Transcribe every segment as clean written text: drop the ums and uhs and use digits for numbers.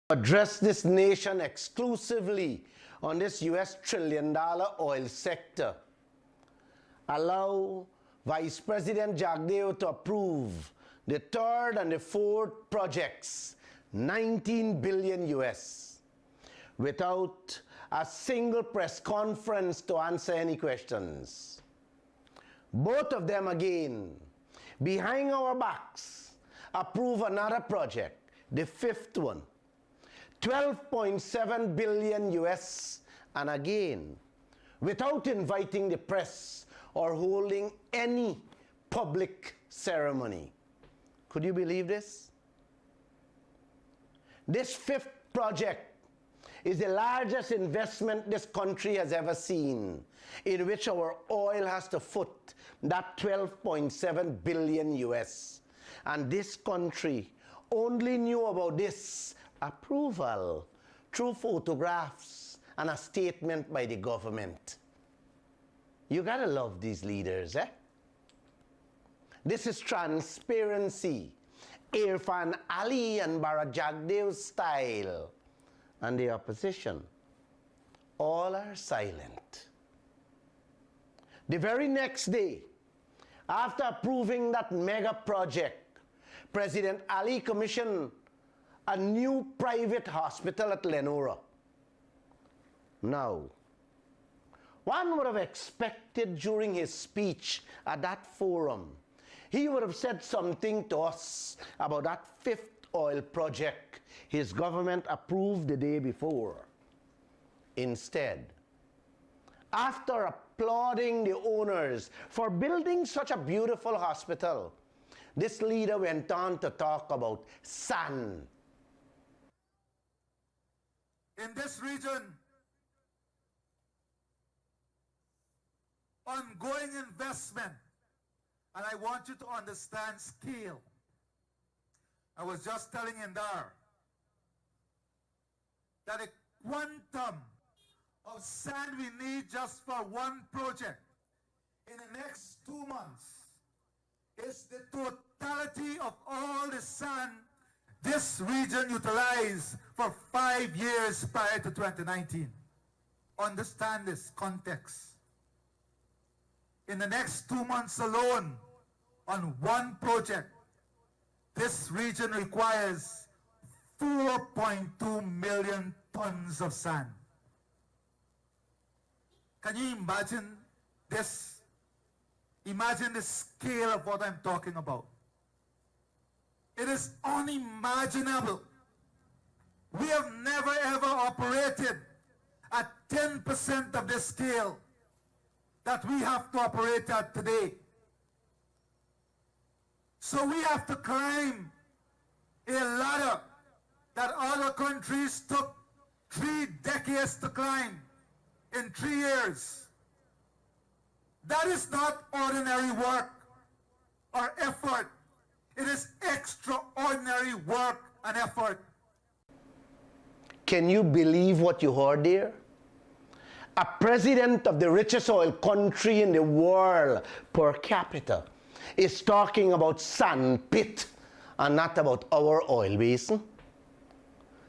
Address this nation exclusively on this US trillion-dollar oil sector. Allow Vice President Jagdeo to approve the third and the fourth projects, 19 billion US, without a single press conference to answer any questions. Both of them again, behind our backs, approve another project, the fifth one, 12.7 billion US, and again, without inviting the press or holding any public ceremony. Could you believe this? This fifth project is the largest investment this country has ever seen, in which our oil has to foot that 12.7 billion US. And this country only knew about this approval through photographs and a statement by the government. You gotta love these leaders, eh? This is transparency, Irfan Ali and Bharat Jagdeo style. And the opposition, all are silent. The very next day, after approving that mega project, President Ali commissioned a new private hospital at Lenora. Now, one would have expected during his speech at that forum, he would have said something to us about that fifth oil project his government approved the day before. Instead, after applauding the owners for building such a beautiful hospital, this leader went on to talk about sand. In this region, ongoing investment, and I want you to understand scale. I was just telling Indar that the quantum of sand we need just for one project in the next 2 months is the totality of all the sand this region utilized for 5 years prior to 2019. Understand this context. In the next 2 months alone, on one project, this region requires 4.2 million tons of sand. Can you imagine this? Imagine the scale of what I'm talking about. It is unimaginable. We have never ever operated at 10% of the scale that we have to operate at today. So we have to climb a ladder that other countries took 3 decades to climb in 3 years. That is not ordinary work or effort. It is extraordinary work and effort. Can you believe what you heard there? A president of the richest oil country in the world per capita is talking about sand pit and not about our oil basin.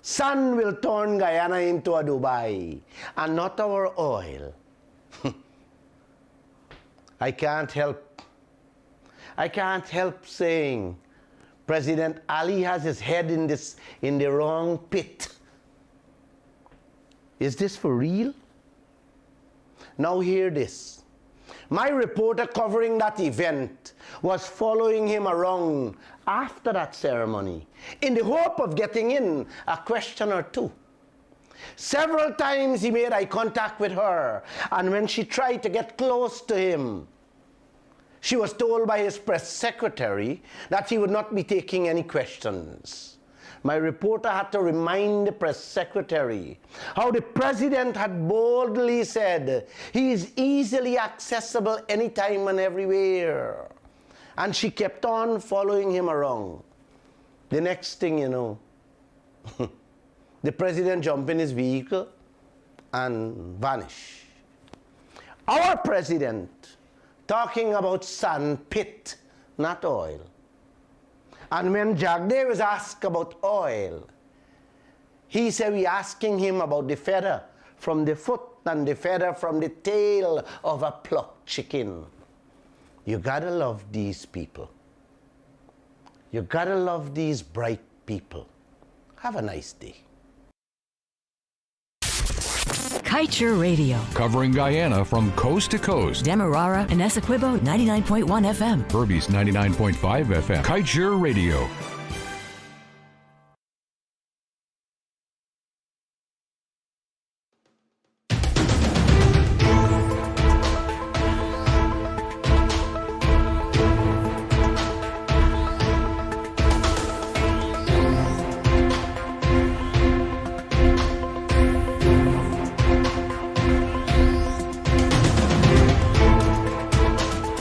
Sand will turn Guyana into a Dubai and not our oil. I can't help saying President Ali has his head in the wrong pit. Is this for real? Now hear this. My reporter covering that event was following him around after that ceremony in the hope of getting in a question or two. Several times he made eye contact with her, and when she tried to get close to him, she was told by his press secretary that he would not be taking any questions. My reporter had to remind the press secretary how the president had boldly said he is easily accessible anytime and everywhere. And she kept on following him around. The next thing you know, the president jumped in his vehicle and vanished. Our president talking about sand pit, not oil. And when Jagdeo was asked about oil, He said we asking him about the feather from the foot and the feather from the tail of a plucked chicken. You gotta love these people. You gotta love these bright people. Have a nice day. Kaieteur Radio. Covering Guyana from coast to coast. Demerara and Essequibo 99.1 FM. Berbice 99.5 FM. Kaieteur Radio.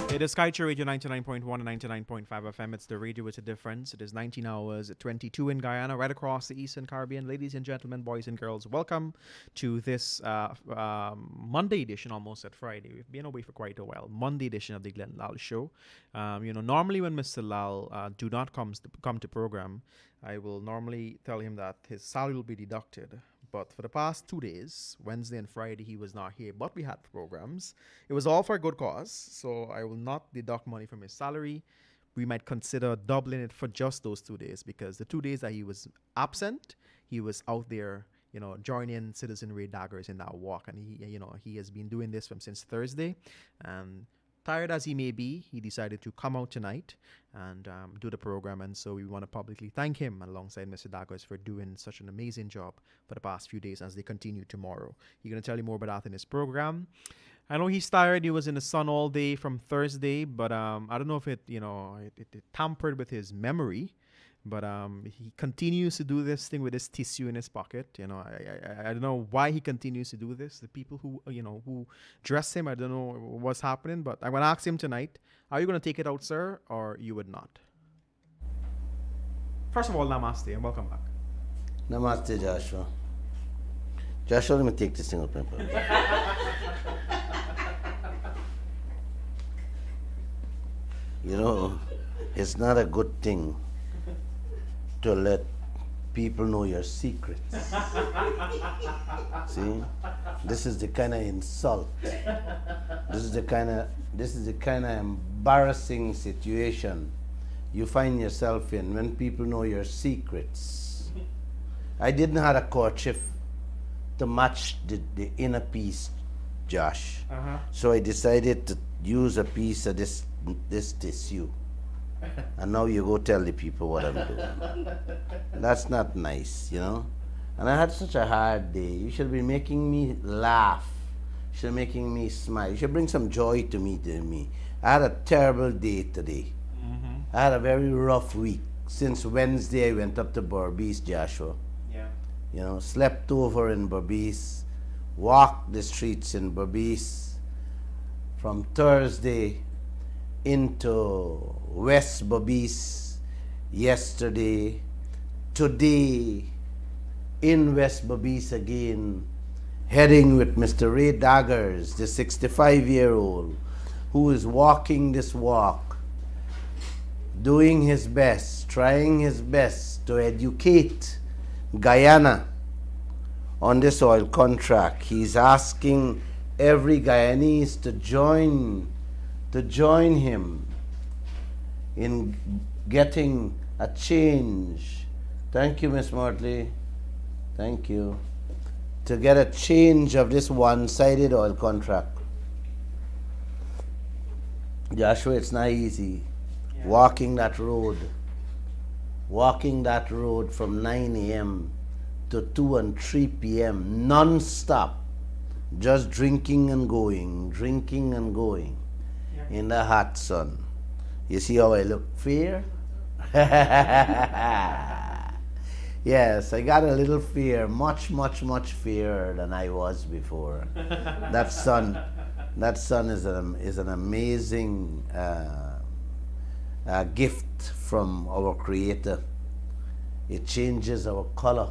It is Kaieteur Radio 99.1 and 99.5 FM. It's the radio with a difference. It is 19 hours at 22 in Guyana, right across the Eastern Caribbean. Ladies and gentlemen, boys and girls, welcome to this Monday edition, almost at Friday. We've been away for quite a while. Monday edition of the Glenn Lall Show. Normally when Mr. Lall do not come to program, I will normally tell him that his salary will be deducted. But for the past 2 days, Wednesday and Friday, he was not here. But we had programs. It was all for a good cause. So I will not deduct money from his salary. We might consider doubling it for just those 2 days, because the 2 days that he was absent, he was out there, joining Citizen Ray Daggers in that walk. And he has been doing this since Thursday. And tired as he may be, he decided to come out tonight and do the program. And so we want to publicly thank him alongside Mr. Daggers for doing such an amazing job for the past few days as they continue tomorrow. He's going to tell you more about that in his program. I know he's tired. He was in the sun all day from Thursday, but I don't know if it tampered with his memory. But he continues to do this thing with this tissue in his pocket. I don't know why he continues to do this. The people who dress him, I don't know what's happening. But I'm going to ask him tonight, are you going to take it out, sir, or you would not? First of all, namaste and welcome back. Namaste, Joshua. Joshua, let me take this thing up. It's not a good thing to let people know your secrets. See, this is the kind of insult. This is the kind of embarrassing situation you find yourself in when people know your secrets. I didn't have a kerchief to match the inner piece, Josh. So I decided to use a piece of this tissue. And now you go tell the people what I'm doing. That's not nice, And I had such a hard day. You should be making me laugh. You should be making me smile. You should bring some joy to me. I had a terrible day today. I had a very rough week. Since Wednesday, I went up to Berbice, Joshua. Yeah. Slept over in Berbice, walked the streets in Berbice. From Thursday into West Berbice yesterday, today in West Berbice again, heading with Mr. Ray Daggers, the 65-year-old, who is walking this walk, doing his best, trying his best to educate Guyana on this oil contract. He's asking every Guyanese to join him in getting a change. Thank you, Miss Mortley. Thank you. To get a change of this one-sided oil contract. Joshua, it's not easy. Yeah. Walking that road from 9 a.m. to 2 and 3 p.m. non-stop. Just drinking and going in the hot sun. You see how I look fair? Yes, I got a little fear, much fairer than I was before. That sun is an amazing gift from our Creator. It changes our color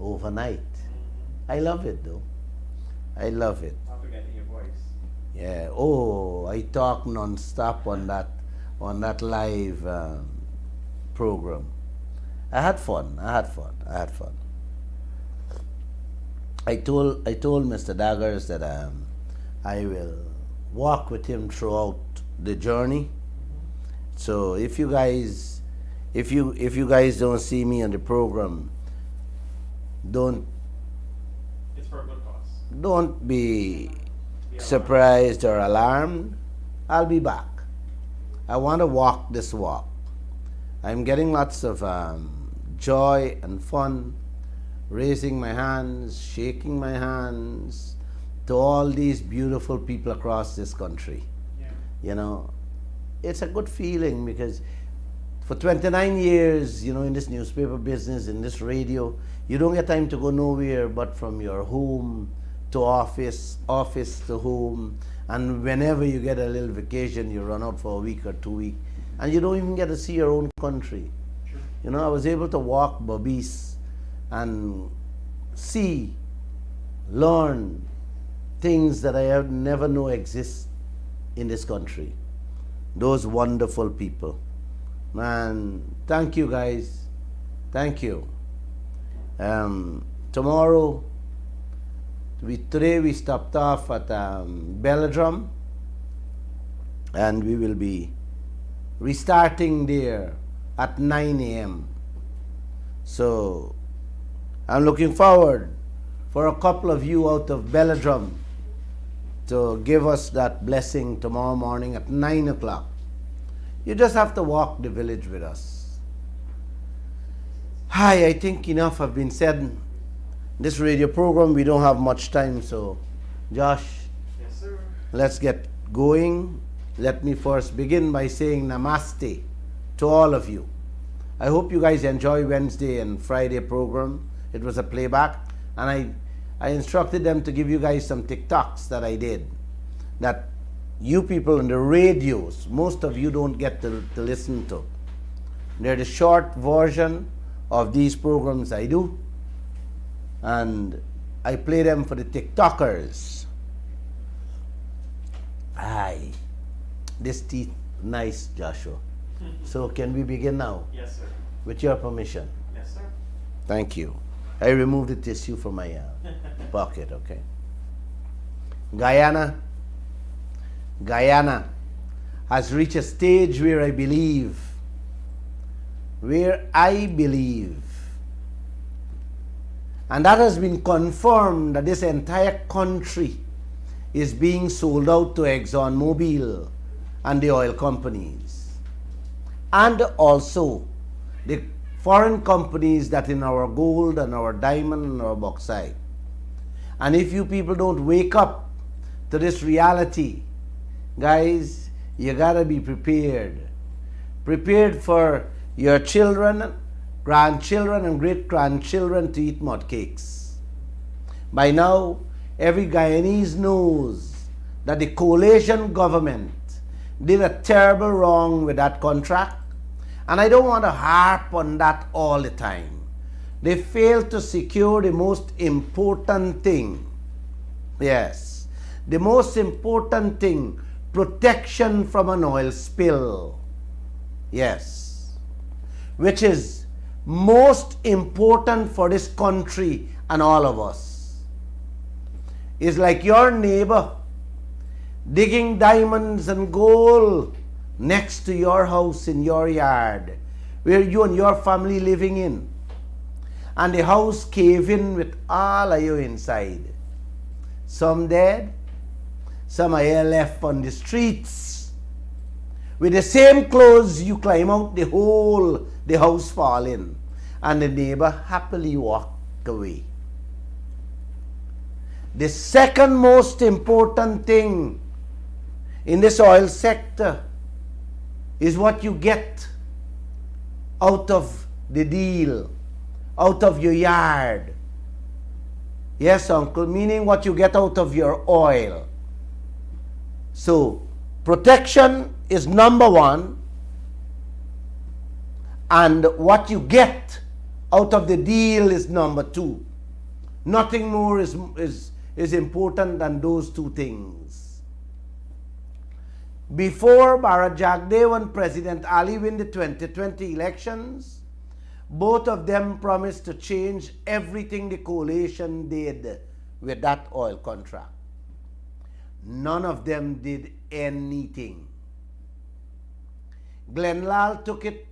overnight. I love it though. I love it. Not forgetting your voice. Yeah. Oh, I talk non-stop on that live program. I had fun. I told Mr. Daggers that I will walk with him throughout the journey. So if you guys don't see me on the program, don't It's for a good cause. don't be surprised or alarmed. I'll be back. I want to walk this walk. I'm getting lots of joy and fun, raising my hands, shaking my hands to all these beautiful people across this country. Yeah. You know, it's a good feeling because for 29 years, you know, in this newspaper business, in this radio, you don't get time to go nowhere but from your home to office, office to home, and whenever you get a little vacation, you run out for a week or 2 weeks, and you don't even get to see your own country. Sure. You know, I was able to walk Babis and see, learn things that I have never know exist in this country. Those wonderful people. Man, thank you guys. Thank you. Tomorrow, today we stopped off at Belladrum, and we will be restarting there at 9 a.m. So I'm looking forward for a couple of you out of Belladrum to give us that blessing tomorrow morning at 9 o'clock. You just have to walk the village with us. Hi, I think enough have been said. This radio program, we don't have much time, so Josh, Yes, sir. let's get going. Let me first begin by saying namaste to all of you. I hope you guys enjoy Wednesday and Friday program. It was a playback, and I instructed them to give you guys some TikToks that I did, that you people on the radios, most of you don't get to listen to. They're the short version of these programs I do, and I play them for the TikTokers. Aye, this teeth nice, Joshua. So can we begin now? Yes, sir. With your permission. Yes, sir. Thank you. I removed the tissue from my pocket, okay? Guyana has reached a stage where I believe, and that has been confirmed, that this entire country is being sold out to ExxonMobil and the oil companies, and also the foreign companies that in our gold and our diamond and our bauxite. And if you people don't wake up to this reality, guys, you gotta be prepared. Prepared for your children, grandchildren, and great-grandchildren to eat mud cakes. By now, every Guyanese knows that the coalition government did a terrible wrong with that contract, and I don't want to harp on that all the time. They failed to secure the most important thing. Yes, the most important thing, protection from an oil spill. Yes, which is most important for this country and all of us. It's like your neighbor digging diamonds and gold next to your house in your yard, where you and your family living in, and the house cave in with all of you inside. Some dead, some are here left on the streets. With the same clothes, you climb out the hole, the house fall in, and the neighbor happily walk away. The second most important thing in this oil sector is what you get out of the deal, out of your yard. Yes, uncle, meaning what you get out of your oil. So, protection is number one, and what you get out of the deal is number two. Nothing more is important than those two things. Before Bharat Jagdev and President Ali win the 2020 elections, both of them promised to change everything the coalition did with that oil contract. None of them did anything. Lall took it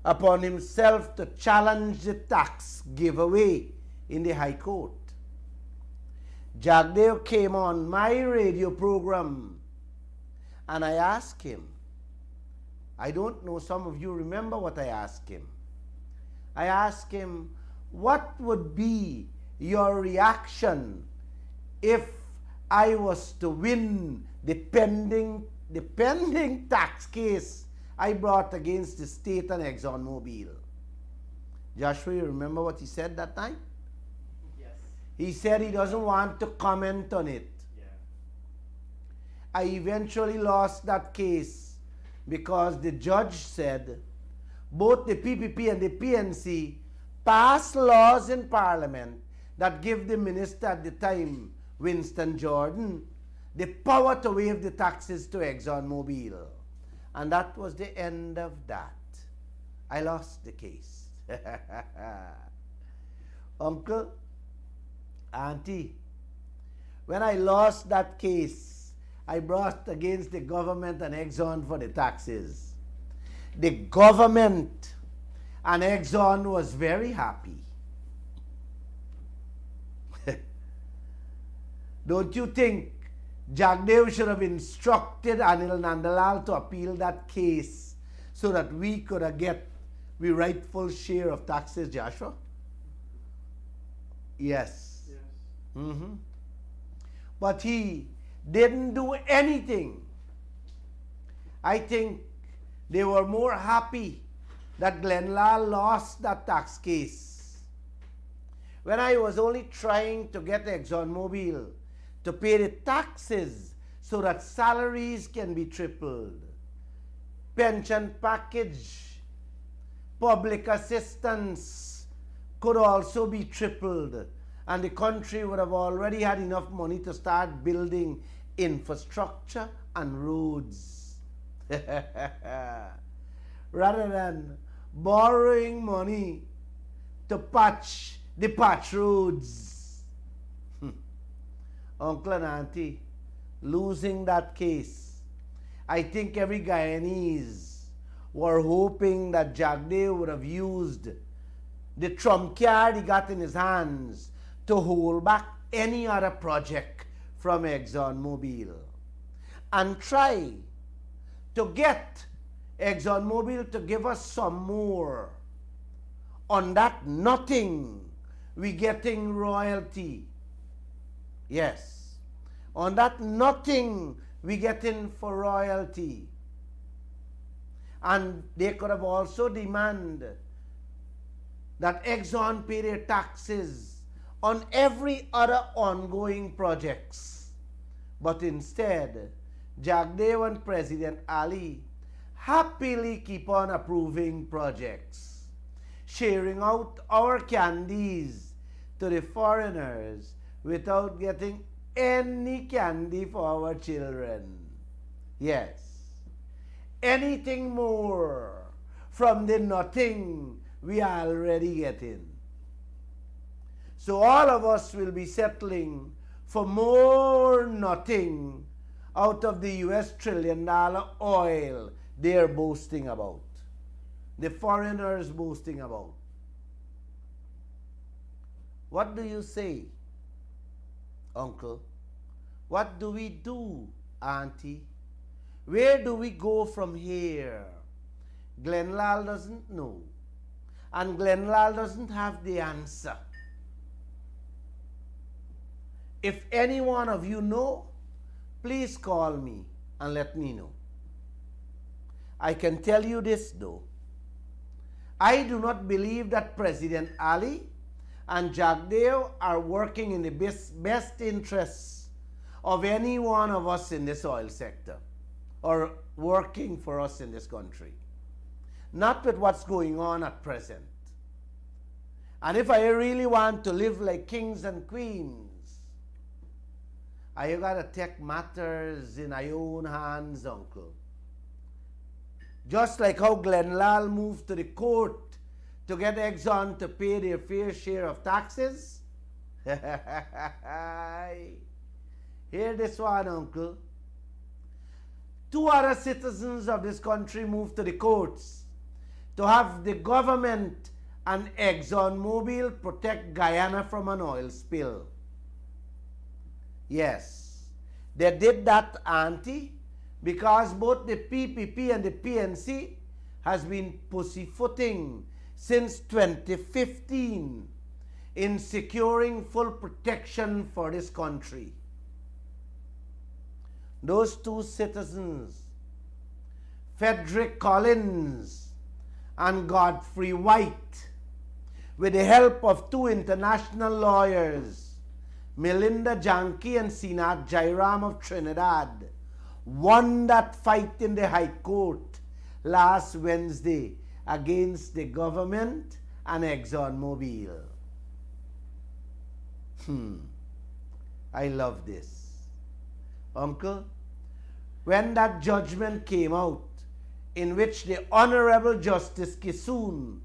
upon himself to challenge the tax giveaway in the High Court. Jagdeo came on my radio program and I asked him, I don't know, some of you remember what I asked him. I asked him, what would be your reaction if I was to win the pending tax case I brought against the state and ExxonMobil? Joshua, you remember what he said that time? Yes. He said he doesn't want to comment on it. Yeah. I eventually lost that case because the judge said both the PPP and the PNC passed laws in Parliament that give the minister at the time, Winston Jordan, the power to waive the taxes to ExxonMobil. And that was the end of that. I lost the case. Uncle, Auntie, when I lost that case, I brought against the government and Exxon for the taxes. The government and Exxon was very happy. Don't you think Jagdeo should have instructed Anil Nandalal to appeal that case so that we could get the rightful share of taxes, Joshua? Yes. Mm-hmm. But he didn't do anything. I think they were more happy that Lall lost that tax case. When I was only trying to get ExxonMobil to pay the taxes so that salaries can be tripled, pension package, public assistance could also be tripled, and the country would have already had enough money to start building infrastructure and roads. Rather than borrowing money to patch the patch roads. Uncle and Auntie, losing that case, I think every Guyanese were hoping that Jagdeo would have used the trump card he got in his hands to hold back any other project from ExxonMobil and try to get ExxonMobil to give us some more. On that nothing, we getting royalty. Yes. On that nothing, we getting for royalty. And they could have also demanded that Exxon pay their taxes on every other ongoing projects. But instead, Jagdeo and President Ali happily keep on approving projects, sharing out our candies to the foreigners without getting any candy for our children. Yes. Anything more from the nothing we are already getting. So all of us will be settling for more nothing out of the US $1 trillion oil they're boasting about. The foreigners boasting about. What do you say, Uncle? What do we do, Auntie? Where do we go from here? Lall doesn't know. And Lall doesn't have the answer. If any one of you know, please call me and let me know. I can tell you this though. I do not believe that President Ali and Jagdeo are working in the best interests of any one of us in this oil sector or working for us in this country. Not with what's going on at present. And if I really want to live like kings and queens, I gotta take matters in my own hands, Uncle. Just like how Lall moved to the court to get Exxon to pay their fair share of taxes, Hear this one, uncle. 2 other citizens of this country moved to the courts to have the government and ExxonMobil protect Guyana from an oil spill. Yes, they did that, auntie, because both the PPP and the PNC has been pussyfooting since 2015 in securing full protection for this country. Those 2 citizens, Frederick Collins and Godfrey White, with the help of 2 international lawyers, Melinda Janki and Sinat Jairam of Trinidad, won that fight in the High Court last Wednesday against the government and ExxonMobil. I love this. Uncle, when that judgment came out, in which the Honorable Justice Kissoon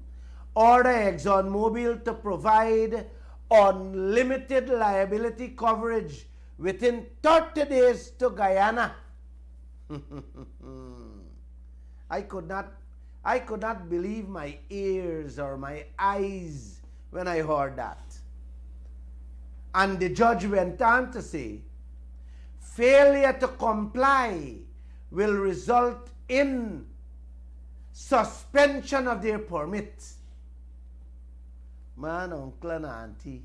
ordered ExxonMobil to provide unlimited liability coverage within 30 days to Guyana, I could not believe my ears or my eyes when I heard that. And the judge went on to say, failure to comply will result in suspension of their permit. Man, uncle and auntie,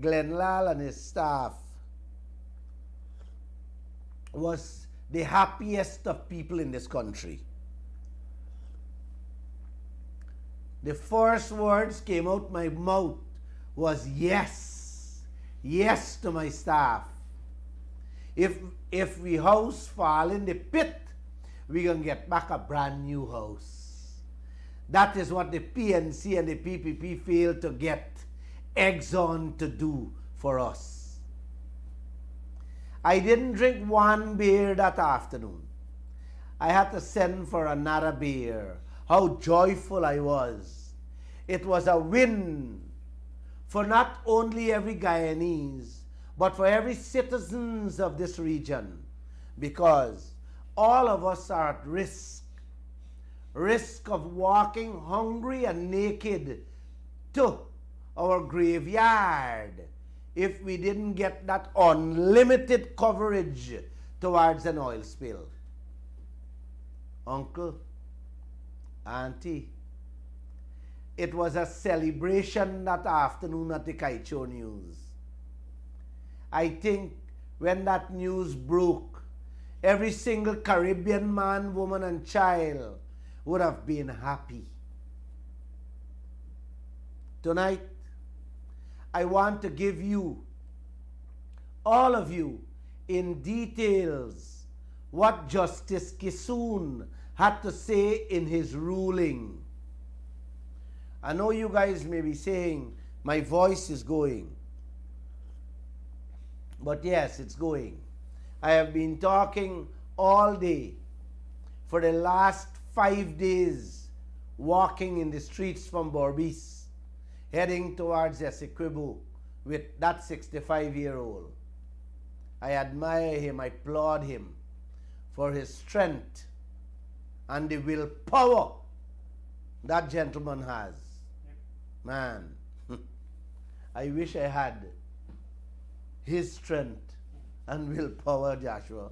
Glenn Lall and his staff was the happiest of people in this country. The first words came out my mouth was yes, yes to my staff. If we house fall in the pit, we gonna get back a brand new house. That is what the PNC and the PPP failed to get Exxon to do for us. I didn't drink 1 beer that afternoon. I had to send for another beer. How joyful I was. It was a win for not only every Guyanese, but for every citizens of this region, because all of us are at risk of walking hungry and naked to our graveyard if we didn't get that unlimited coverage towards an oil spill. Uncle, auntie, it was a celebration that afternoon at the Kaieteur News. I think when that news broke, every single Caribbean man, woman, and child would have been happy. Tonight, I want to give you, all of you, in details what Justice Kissoon had to say in his ruling. I know you guys may be saying, my voice is going. But yes, it's going. I have been talking all day for the last 5 days, walking in the streets from Berbice, heading towards Essequibo with that 65-year-old. I admire him, I applaud him for his strength and the willpower that gentleman has. Man, I wish I had his strength and willpower, Joshua.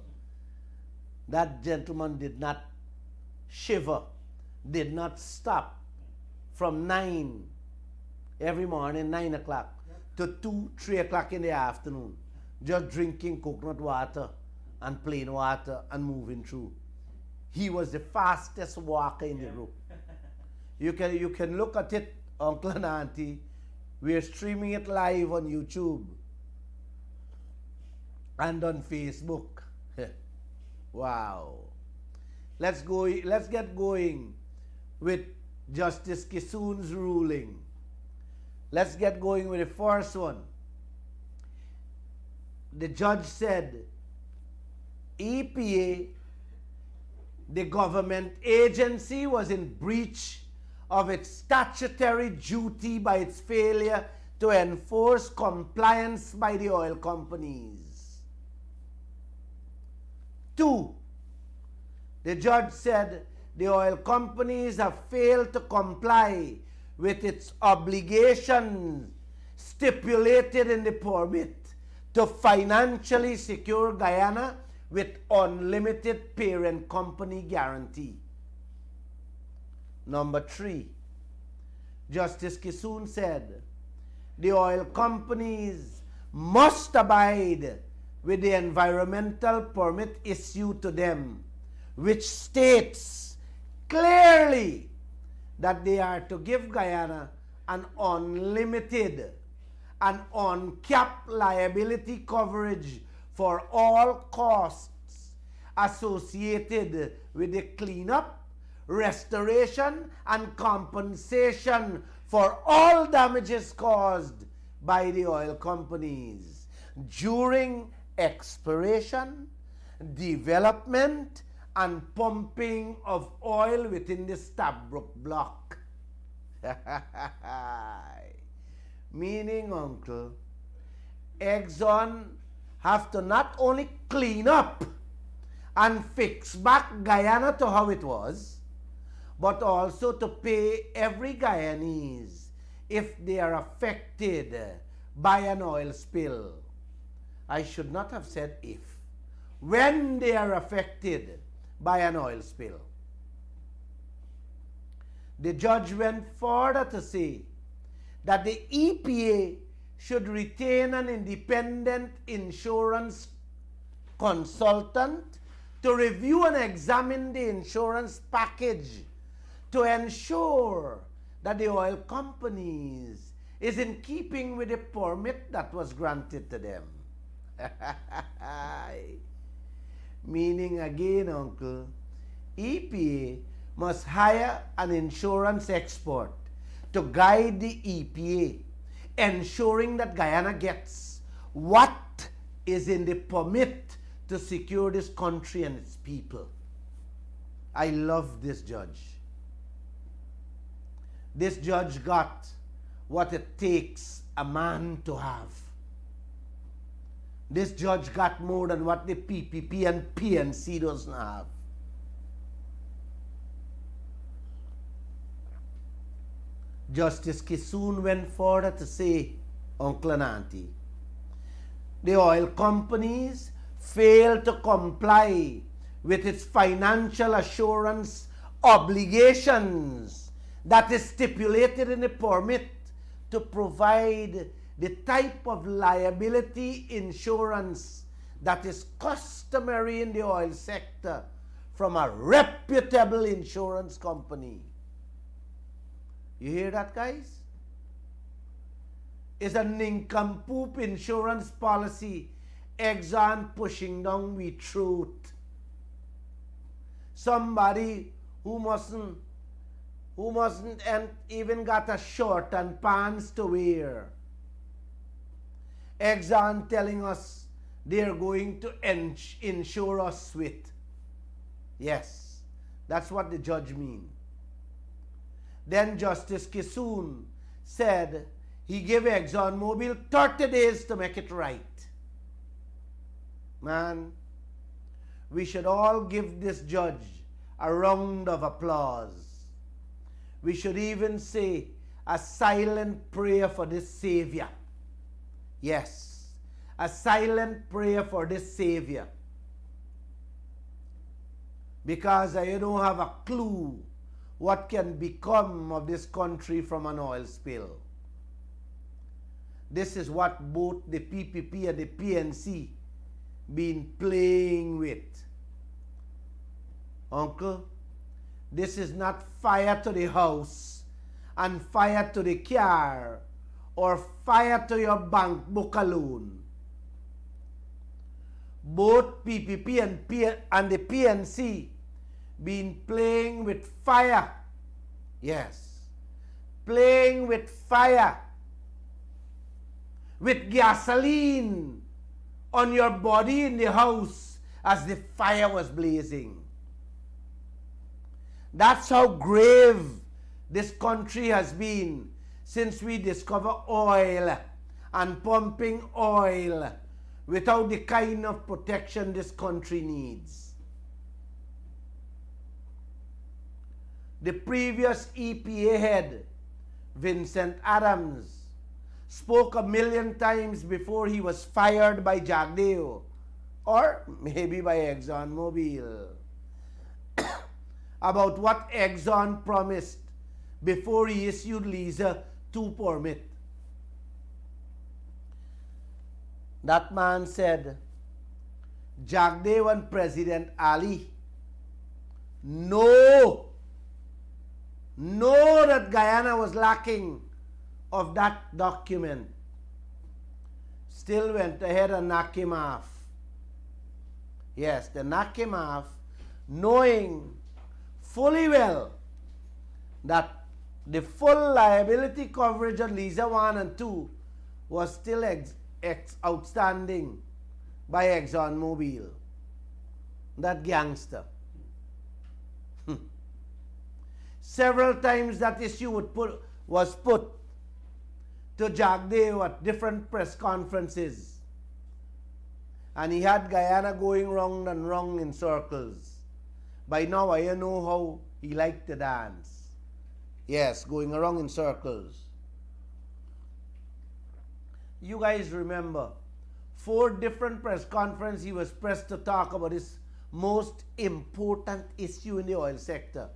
That gentleman did not shiver, did not stop from 9 every morning, 9 o'clock, to 2, 3 o'clock in the afternoon, just drinking coconut water and plain water and moving through. He was the fastest walker in the group. You can look at it, Uncle and Auntie. We are streaming it live on YouTube and on Facebook. Wow. Let's get going with Justice Kissoon's ruling. Let's get going with the first one. The judge said, EPA, the government agency, was in breach of its statutory duty by its failure to enforce compliance by the oil companies. 2, the judge said the oil companies have failed to comply with its obligations stipulated in the permit to financially secure Guyana with unlimited parent company guarantee. Number 3, Justice Kissoon said the oil companies must abide with the environmental permit issued to them, which states clearly that they are to give Guyana an unlimited and uncapped liability coverage for all costs associated with the cleanup, restoration, and compensation for all damages caused by the oil companies during exploration, development, and pumping of oil within the Stabroek Block. Meaning, Uncle, Exxon have to not only clean up and fix back Guyana to how it was, but also to pay every Guyanese if they are affected by an oil spill. I should not have said if. When they are affected by an oil spill. The judge went further to say that the EPA should retain an independent insurance consultant to review and examine the insurance package to ensure that the oil companies is in keeping with the permit that was granted to them. Meaning again, Uncle, EPA must hire an insurance expert to guide the EPA, ensuring that Guyana gets what is in the permit to secure this country and its people. I love this judge. This judge got what it takes a man to have. This judge got more than what the PPP and PNC doesn't have. Justice Kissoon went further to say, Uncle and Auntie, the oil companies failed to comply with its financial assurance obligations that is stipulated in the permit to provide the type of liability insurance that is customary in the oil sector from a reputable insurance company. You hear that, guys? It's a nincompoop insurance policy Exxon pushing down we throat. Somebody who mustn't even got a shirt and pants to wear. Exxon telling us they're going to insure us with. Yes, that's what the judge means. Then Justice Kissoon said he gave ExxonMobil 30 days to make it right. Man, we should all give this judge a round of applause. We should even say a silent prayer for this Savior. Yes, a silent prayer for this Savior. Because I don't have a clue what can become of this country from an oil spill. This is what both the PPP and the PNC been playing with. Uncle, this is not fire to the house and fire to the car or fire to your bank book alone. Both PPP and the PNC been playing with fire. Yes, playing with fire, with gasoline on your body in the house as the fire was blazing. That's how grave this country has been since we discover oil and pumping oil without the kind of protection this country needs. The previous EPA head, Vincent Adams, spoke a million times before he was fired by Jagdeo, or maybe by ExxonMobil, about what Exxon promised before he issued Liza 2 permit. That man said, Jagdeo and President Ali know that Guyana was lacking of that document. Still went ahead and knocked him off. Yes, they knocked him off, knowing fully well that the full liability coverage on Liza 1 and 2 was still outstanding by ExxonMobil. That gangster. Several times that issue was put to Jagdeo at different press conferences. And he had Guyana going round and round in circles. By now, I know how he liked to dance. Yes, going around in circles. You guys remember, 4 different press conferences he was pressed to talk about this most important issue in the oil sector.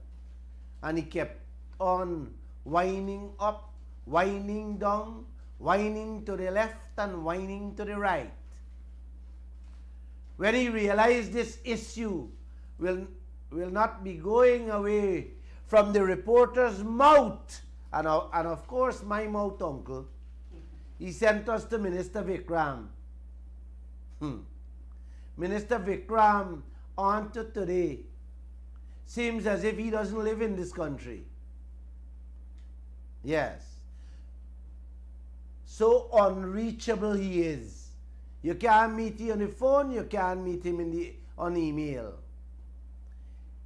And he kept on winding up, winding down, winding to the left and winding to the right. When he realized this issue will not be going away from the reporter's mouth, and of course my mouth, uncle, he sent us to Minister Vikram. Minister Vikram, on to today, seems as if he doesn't live in this country. Yes. So unreachable he is. You can't meet him on the phone, you can't meet him on email.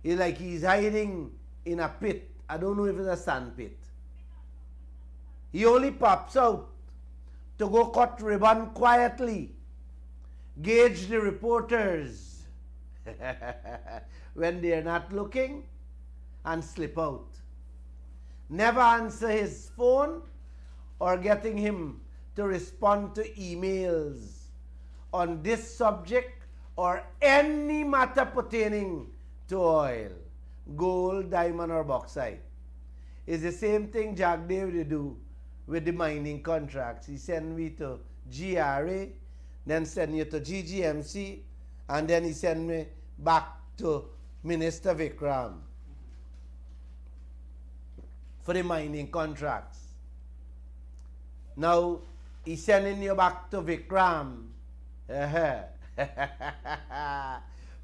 It's like he's hiding in a pit. I don't know if it's a sand pit. He only pops out to go cut ribbon quietly, gauge the reporters when they're not looking, and slip out. Never answer his phone or getting him to respond to emails on this subject or any matter pertaining to oil, gold, diamond, or bauxite. It's the same thing Jagdeo did do with the mining contracts. He sent me to GRA, then send you to GGMC, and then he sent me back to Minister Vikram for the mining contracts. Now, he's sending you back to Vikram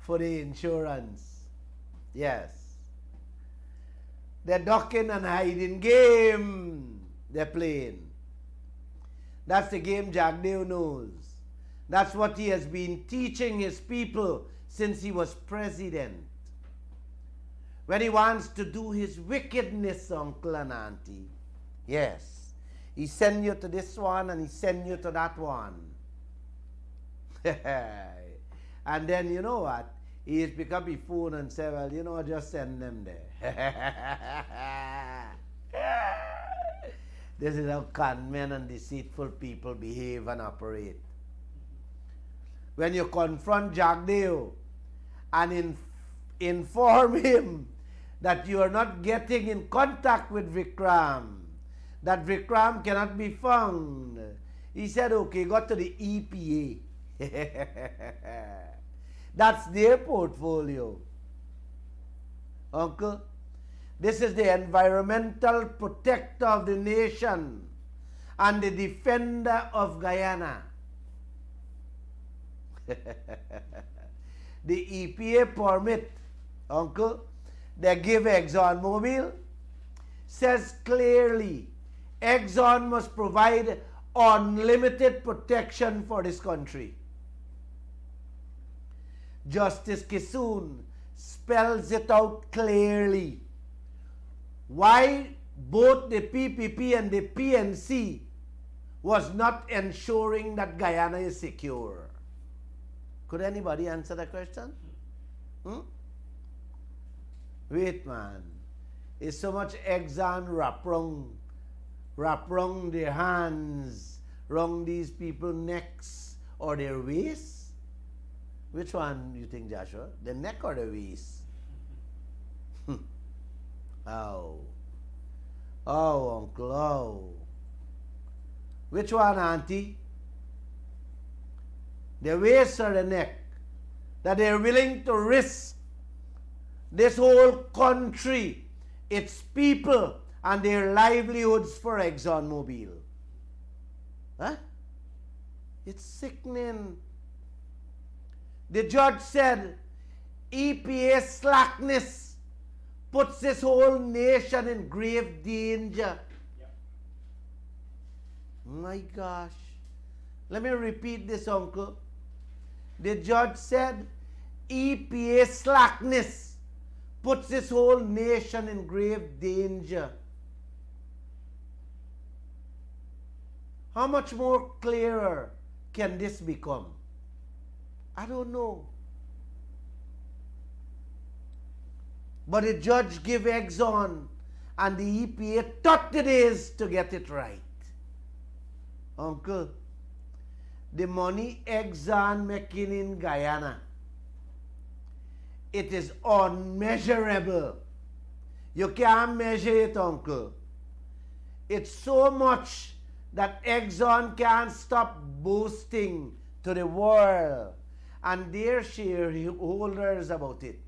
for the insurance. Yes. The ducking and hiding game they're playing. That's the game Jagdeo knows. That's what he has been teaching his people since he was president. When he wants to do his wickedness, uncle and auntie, yes, he send you to this one and he send you to that one. And then you know what? He has picked up his phone and said, well, you know, just send them there. This is how con men and deceitful people behave and operate. When you confront Jagdeo and inform him that you are not getting in contact with Vikram, that Vikram cannot be found, he said, okay, go to the EPA. That's their portfolio. Uncle, this is the environmental protector of the nation and the defender of Guyana. The EPA permit, uncle, they give ExxonMobil, says clearly Exxon must provide unlimited protection for this country. Justice Kissoon spells it out clearly. Why both the PPP and the PNC was not ensuring that Guyana is secure. Could anybody answer that question? Wait, man. It's so much Exxon wrap round their hands, round these people's necks or their waists. Which one do you think, Joshua? The neck or the waist? Oh, Uncle, oh. Which one, Auntie? The waist or the neck? That they're willing to risk this whole country, its people, and their livelihoods for ExxonMobil. Huh? It's sickening. The judge said EPA slackness puts this whole nation in grave danger. Yep. My gosh. Let me repeat this, Uncle. The judge said EPA slackness puts this whole nation in grave danger. How much more clearer can this become? I don't know. But the judge gave Exxon and the EPA 30 days to get it right. Uncle, the money Exxon making in Guyana, it is unmeasurable. You can't measure it, Uncle. It's so much that Exxon can't stop boasting to the world and their shareholders about it.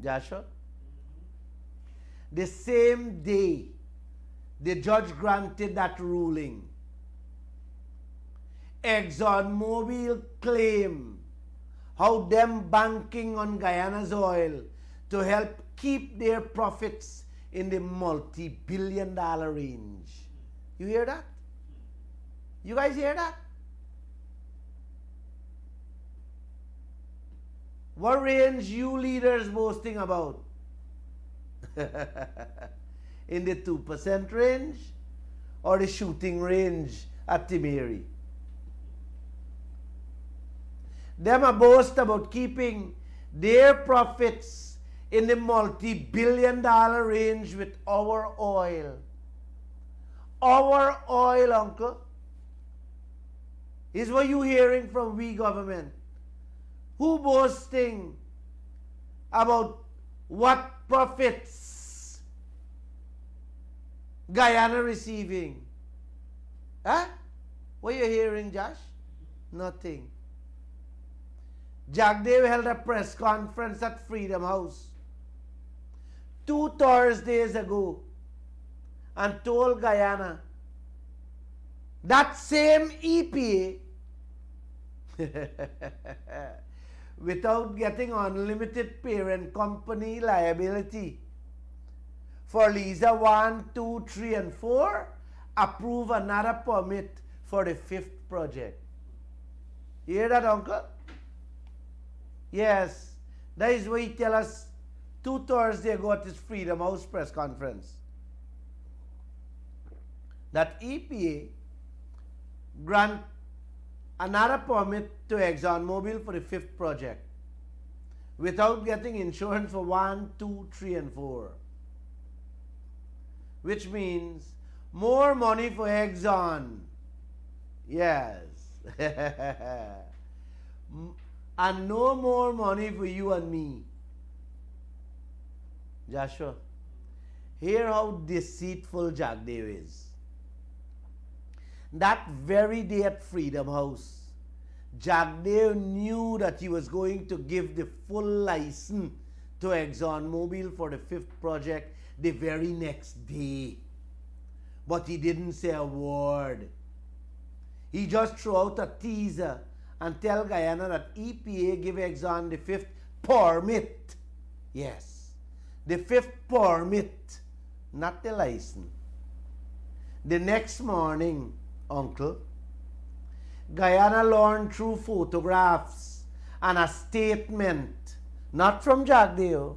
Joshua? The same day the judge granted that ruling, ExxonMobil claimed how them banking on Guyana's oil to help keep their profits in the multi-billion-dollar range. You hear that? You guys hear that? What range you leaders boasting about? In the 2% range or the shooting range at Timeri? Them a boast about keeping their profits in the multi-billion-dollar range with our oil. Our oil, Uncle, is what you hearing from we government. Who boasting about what profits Guyana receiving? Huh? What you hearing, Josh? Nothing. Jagdev held a press conference at Freedom House 2 Thursdays ago and told Guyana that same EPA, without getting unlimited parent company liability for Liza 1, 2, 3, and 4, approve another permit for the 5th project. You hear that, Uncle? Yes, that is what he tell us 2 Thursdays ago at his Freedom House press conference. That EPA grant another permit to ExxonMobil for the 5th project without getting insurance for 1, 2, 3, and 4. Which means more money for Exxon. Yes. And no more money for you and me. Joshua, hear how deceitful Jagdev is. That very day at Freedom House, Jagdev knew that he was going to give the full license to ExxonMobil for the 5th project the very next day. But he didn't say a word. He just threw out a teaser and tell Guyana that EPA give Exxon the 5th permit. Yes, the 5th permit, not the license. The next morning, Uncle, Guyana learned through photographs and a statement, not from Jagdeo,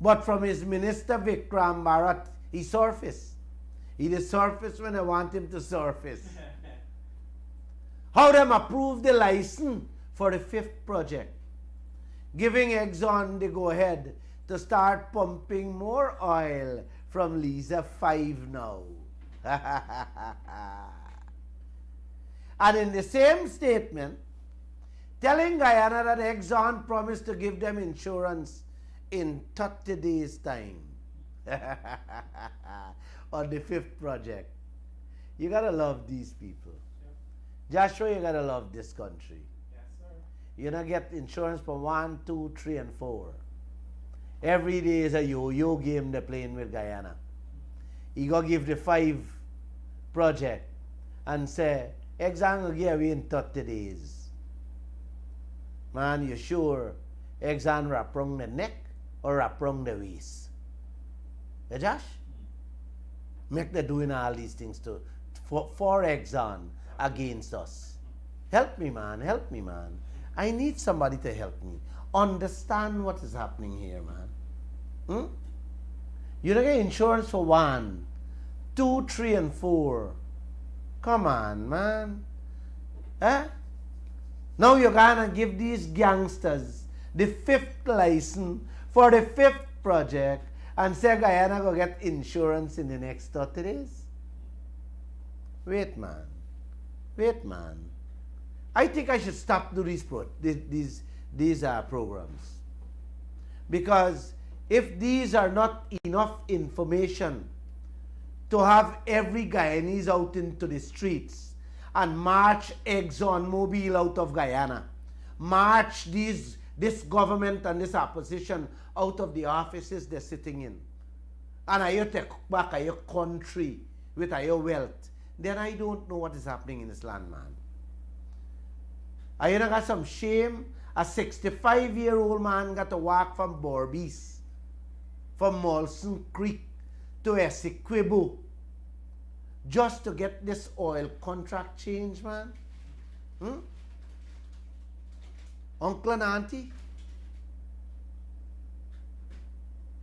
but from his minister Vikram Bharat, He surface. He the surface when I want him to surface. How them approve the license for the 5th project, giving Exxon the go-ahead to start pumping more oil from Liza 5 now. And in the same statement, telling Guyana that Exxon promised to give them insurance in 30 days' time on the 5th project. You gotta love these people. Joshua, you gotta love this country. Yes, sir. You don't get insurance for 1, 2, 3, and 4. Every day is a yo-yo game they're playing with Guyana. You go give the 5 project and say, Exxon will give away in 30 days. Man, you sure Exxon wrap around the neck or wrap around the waist? Eh, Josh? Make them doing all these things for Exxon against us. Help me, man. Help me, man. I need somebody to help me. Understand what is happening here, man. You don't get insurance for 1, 2, 3, and 4. Come on, man. Eh? Now you're gonna give these gangsters the 5th license for the 5th project and say Guyana go get insurance in the next 30 days? Wait, man. Wait, man. I think I should stop doing these programs. Because if these are not enough information to have every Guyanese out into the streets and march ExxonMobil out of Guyana, march this government and this opposition out of the offices they're sitting in, and you take back your country with your wealth, then I don't know what is happening in this land, man. Are you not got some shame? A 65-year-old man got to walk from Borbies, from Molson Creek to Essequibo, just to get this oil contract changed, man? Uncle and auntie?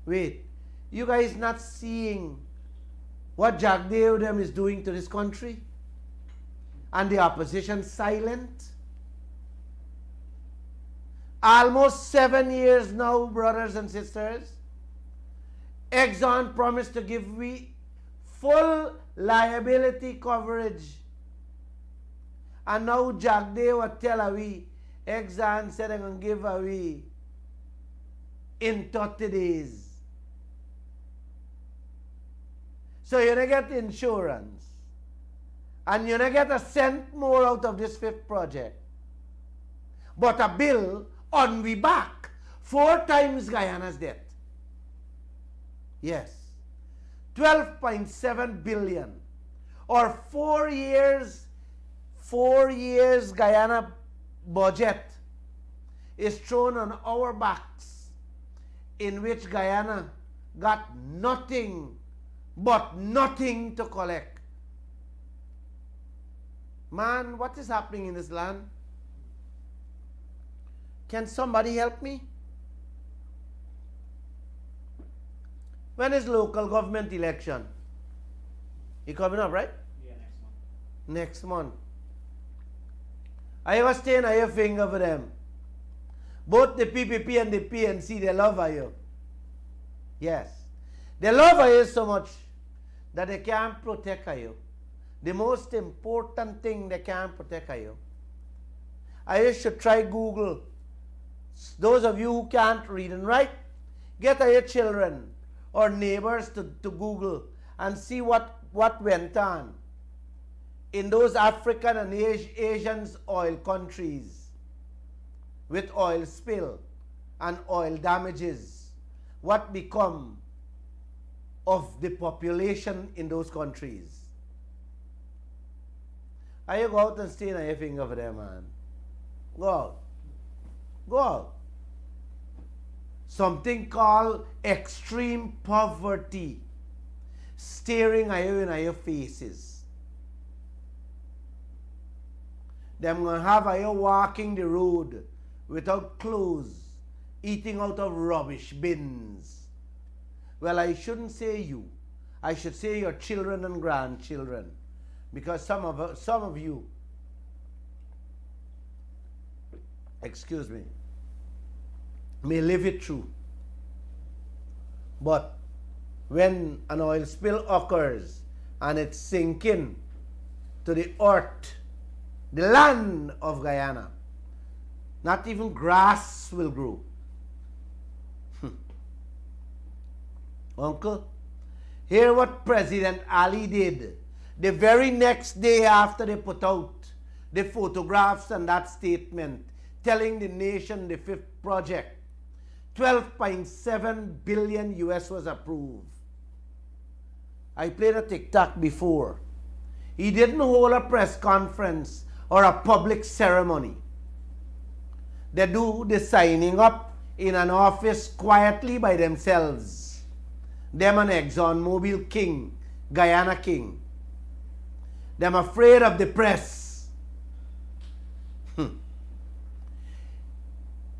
Wait, you guys not seeing what Jagdeo them is doing to this country? And the opposition silent? Almost 7 years now, brothers and sisters. Exxon promised to give we full liability coverage. And now Jagdeo tell we, Exxon said they're going to give away in 30 days. So you don't get insurance. And you don't get a cent more out of this 5th project. But a bill on we back 4 times Guyana's debt. Yes. 12.7 billion. Or 4 years Guyana budget is thrown on our backs, in which Guyana got nothing but nothing to collect. Man, what is happening in this land? Can somebody help me? When is local government election? It coming up, right? Yeah, next month. Next month. I was staying on your finger for them. Both the PPP and the PNC, they love you. Yes. They love you so much that they can't protect you. The most important thing they can't protect you. I should try Google. Those of you who can't read and write, get your children or neighbors to Google and see what went on in those African and Asian oil countries with oil spill and oil damages. What become of the population in those countries? You go out and stay on your finger for them, man. Go out. Go out. Something called extreme poverty staring at you in your faces. Them gonna have you walking the road without clothes, eating out of rubbish bins. Well, I shouldn't say you. I should say your children and grandchildren, because some of you, excuse me, may live it through. But when an oil spill occurs and it's sinking to the earth, the land of Guyana, not even grass will grow. Uncle, hear what President Ali did the very next day after they put out the photographs and that statement telling the nation the fifth project, 12.7 billion US was approved. I played a TikTok before. He didn't hold a press conference or a public ceremony. They do the signing up in an office quietly by themselves. Them and ExxonMobil king, Guyana king. Them afraid of the press.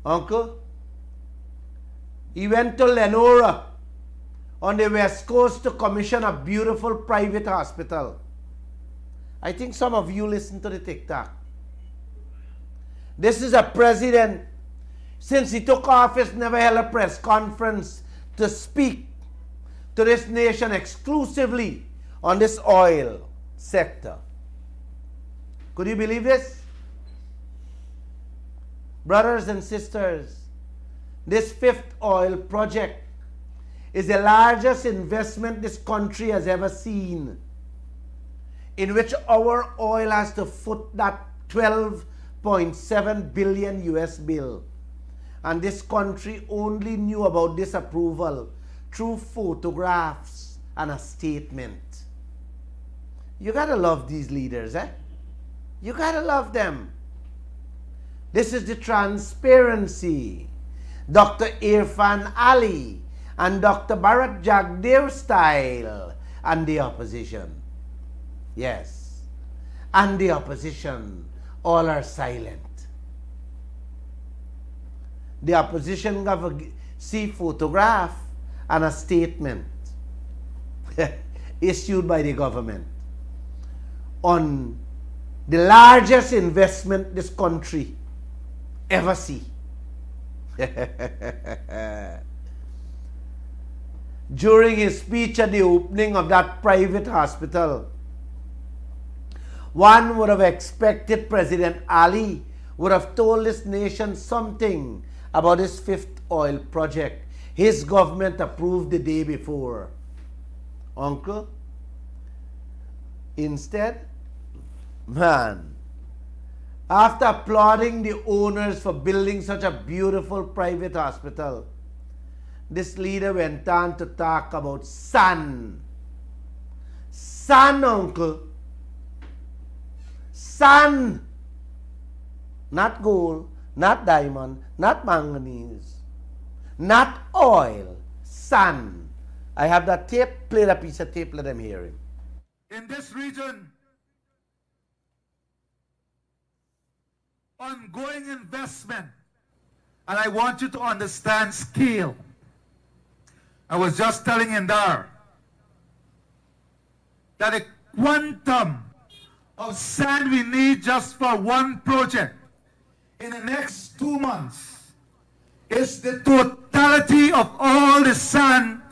Uncle, he went to Lenora on the west coast to commission a beautiful private hospital. I think some of you listen to the TikTok. This is a president, since he took office, never held a press conference to speak to this nation exclusively on this oil sector. Could you believe this? Brothers and sisters, this fifth oil project is the largest investment this country has ever seen, in which our oil has to foot that 12.7 billion US bill. And this country only knew about this approval through photographs and a statement. You gotta love these leaders, eh? You gotta love them. This is the transparency Dr. Irfan Ali and Dr. Bharat Jagdev style, and the opposition. Yes, and the opposition all are silent. The opposition got see photograph and a statement issued by the government on the largest investment this country ever see. During his speech at the opening of that private hospital, one would have expected President Ali would have told this nation something about his fifth oil project his government approved the day before. Uncle, instead, man, after applauding the owners for building such a beautiful private hospital, this leader went on to talk about sun. Sun, uncle. Sun. Not gold, not diamond, not manganese, not oil. Sun. I have that tape. Play that piece of tape. Let them hear it. In this region, ongoing investment, and I want you to understand scale. I was just telling Indar that the quantum of sand we need just for one project in the next 2 months is the totality of all the sand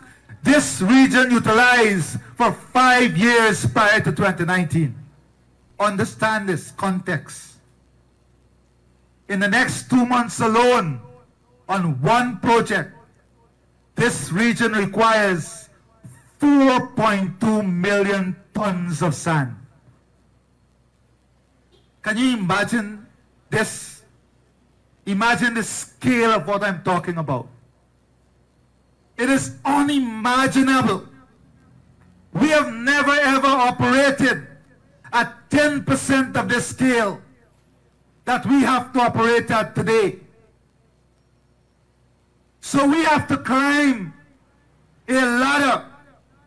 this region utilized for 5 years prior to 2019. Understand this context. In the next 2 months alone, on one project, this region requires 4.2 million tons of sand. Can you imagine this? Imagine the scale of what I'm talking about. It is unimaginable. We have never ever operated at 10% of the scale that we have to operate at today. So we have to climb a ladder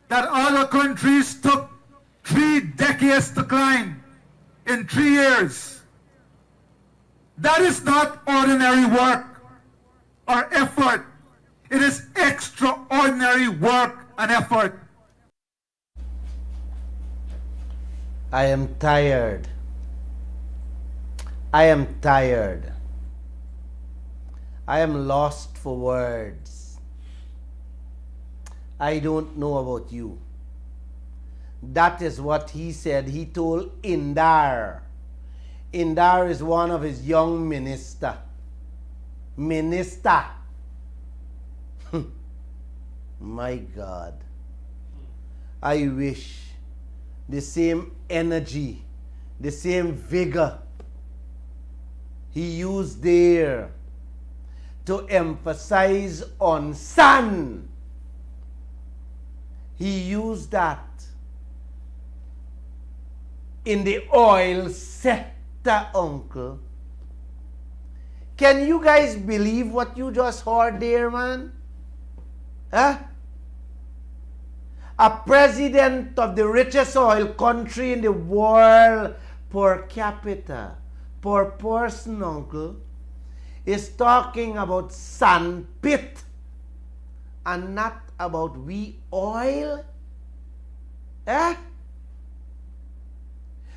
that other countries took 3 decades to climb in 3 years. That is not ordinary work or effort. It is extraordinary work and effort. I am tired. I am tired. I am lost for words. I don't know about you. That is what he said. He told Indar. Indar is one of his young minister. Minister. My God. I wish the same energy, the same vigor he used there to emphasize on sun. He used that in the oil sector, uncle. Can you guys believe what you just heard there, man? Huh? A president of the richest oil country in the world per capita, per person, uncle, is talking about sandpit and not about we oil? Eh?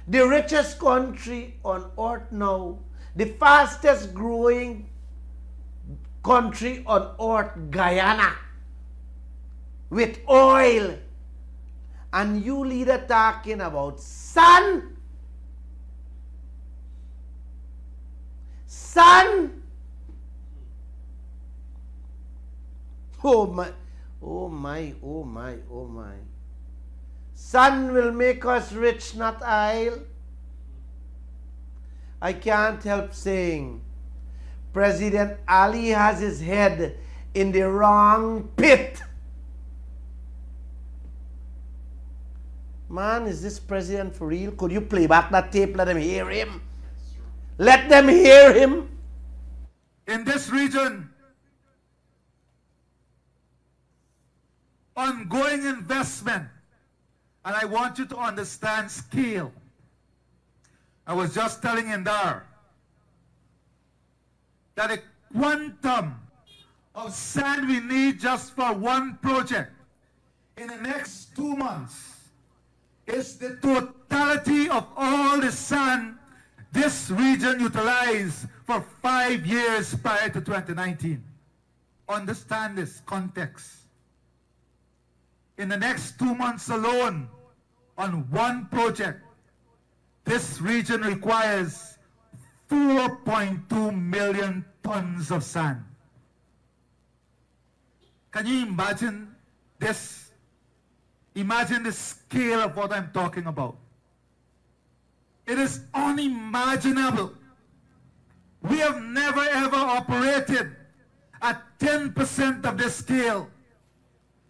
The richest country on earth now, the fastest growing country on earth, Guyana, with oil. And you leader talking about sun? Sun? Oh my, oh my, oh my, oh my. Sun will make us rich, not oil. I can't help saying, President Ali has his head in the wrong pit. Man, is this president for real? Could you play back that tape? Let them hear him. Let them hear him. In this region, ongoing investment, and I want you to understand scale. I was just telling Indar that the quantum of sand we need just for one project in the next 2 months is the totality of all the sand this region utilized for 5 years prior to 2019. Understand this context. In the next 2 months alone, on one project, this region requires 4.2 million tons of sand. Can you imagine this? Imagine the scale of what I'm talking about. It is unimaginable. We have never ever operated at 10% of the scale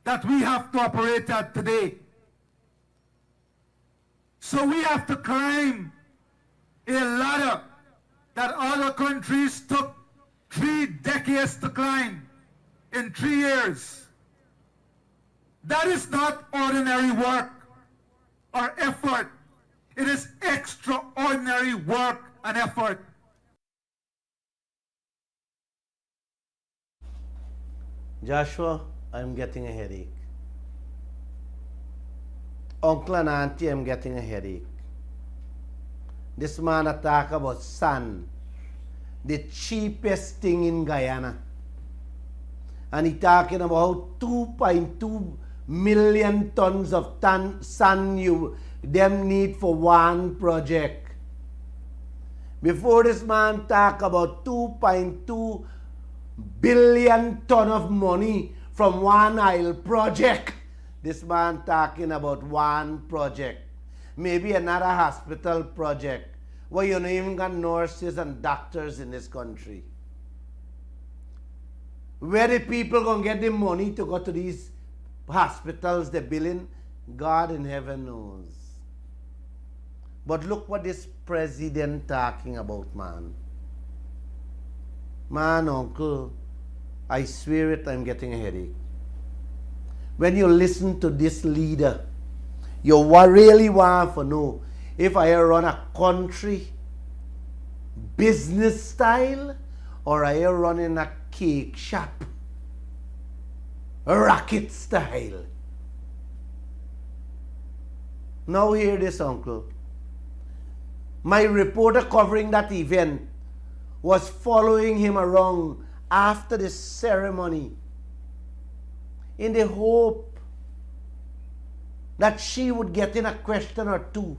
that we have to operate at today. So we have to climb a ladder that other countries took 3 decades to climb in 3 years. That is not ordinary work or effort. It is extraordinary work and effort. Joshua, I'm getting a headache. Uncle and auntie, I'm getting a headache. This man attack about sand, the cheapest thing in Guyana. And he talking about 2.2 million tons of sand them need for one project. Before this man talk about 2.2 billion ton of money from one oil project, this man talking about one project. Maybe another hospital project where you don't even got nurses and doctors in this country. Where the people gonna get the money to go to these hospitals, the billing, God in heaven knows. But look what this president talking about, man. Man, uncle, I swear it, I'm getting a headache. When you listen to this leader, you really want to know if I run a country business style or I running a cake shop, rocket style. Now hear this, uncle. My reporter covering that event was following him around after the ceremony in the hope that she would get in a question or two.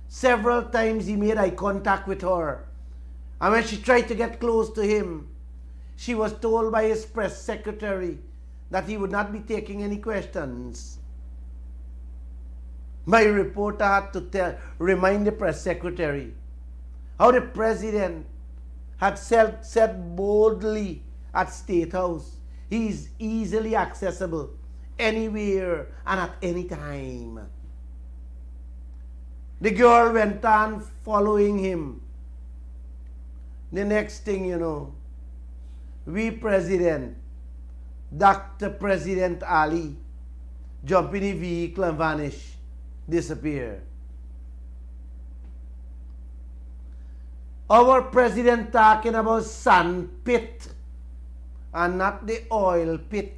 Several times he made eye contact with her, and when she tried to get close to him, she was told by his press secretary that he would not be taking any questions. My reporter had to remind the press secretary how the president had said boldly at State House, he is easily accessible anywhere and at any time. The girl went on following him. The next thing you know, we President, Dr. President Ali, jump in the vehicle and vanish, disappear. Our president talking about sand pit and not the oil pit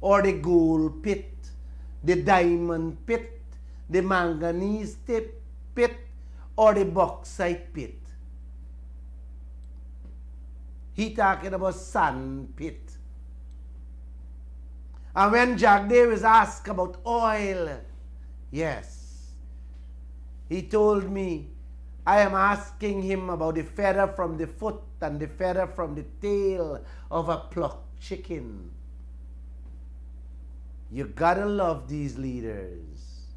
or the gold pit, the diamond pit, the manganese pit or the bauxite pit. He talking about sand pit. And when Jack Davis asked about oil, yes, he told me, I am asking him about the feather from the foot and the feather from the tail of a plucked chicken. You gotta love these leaders.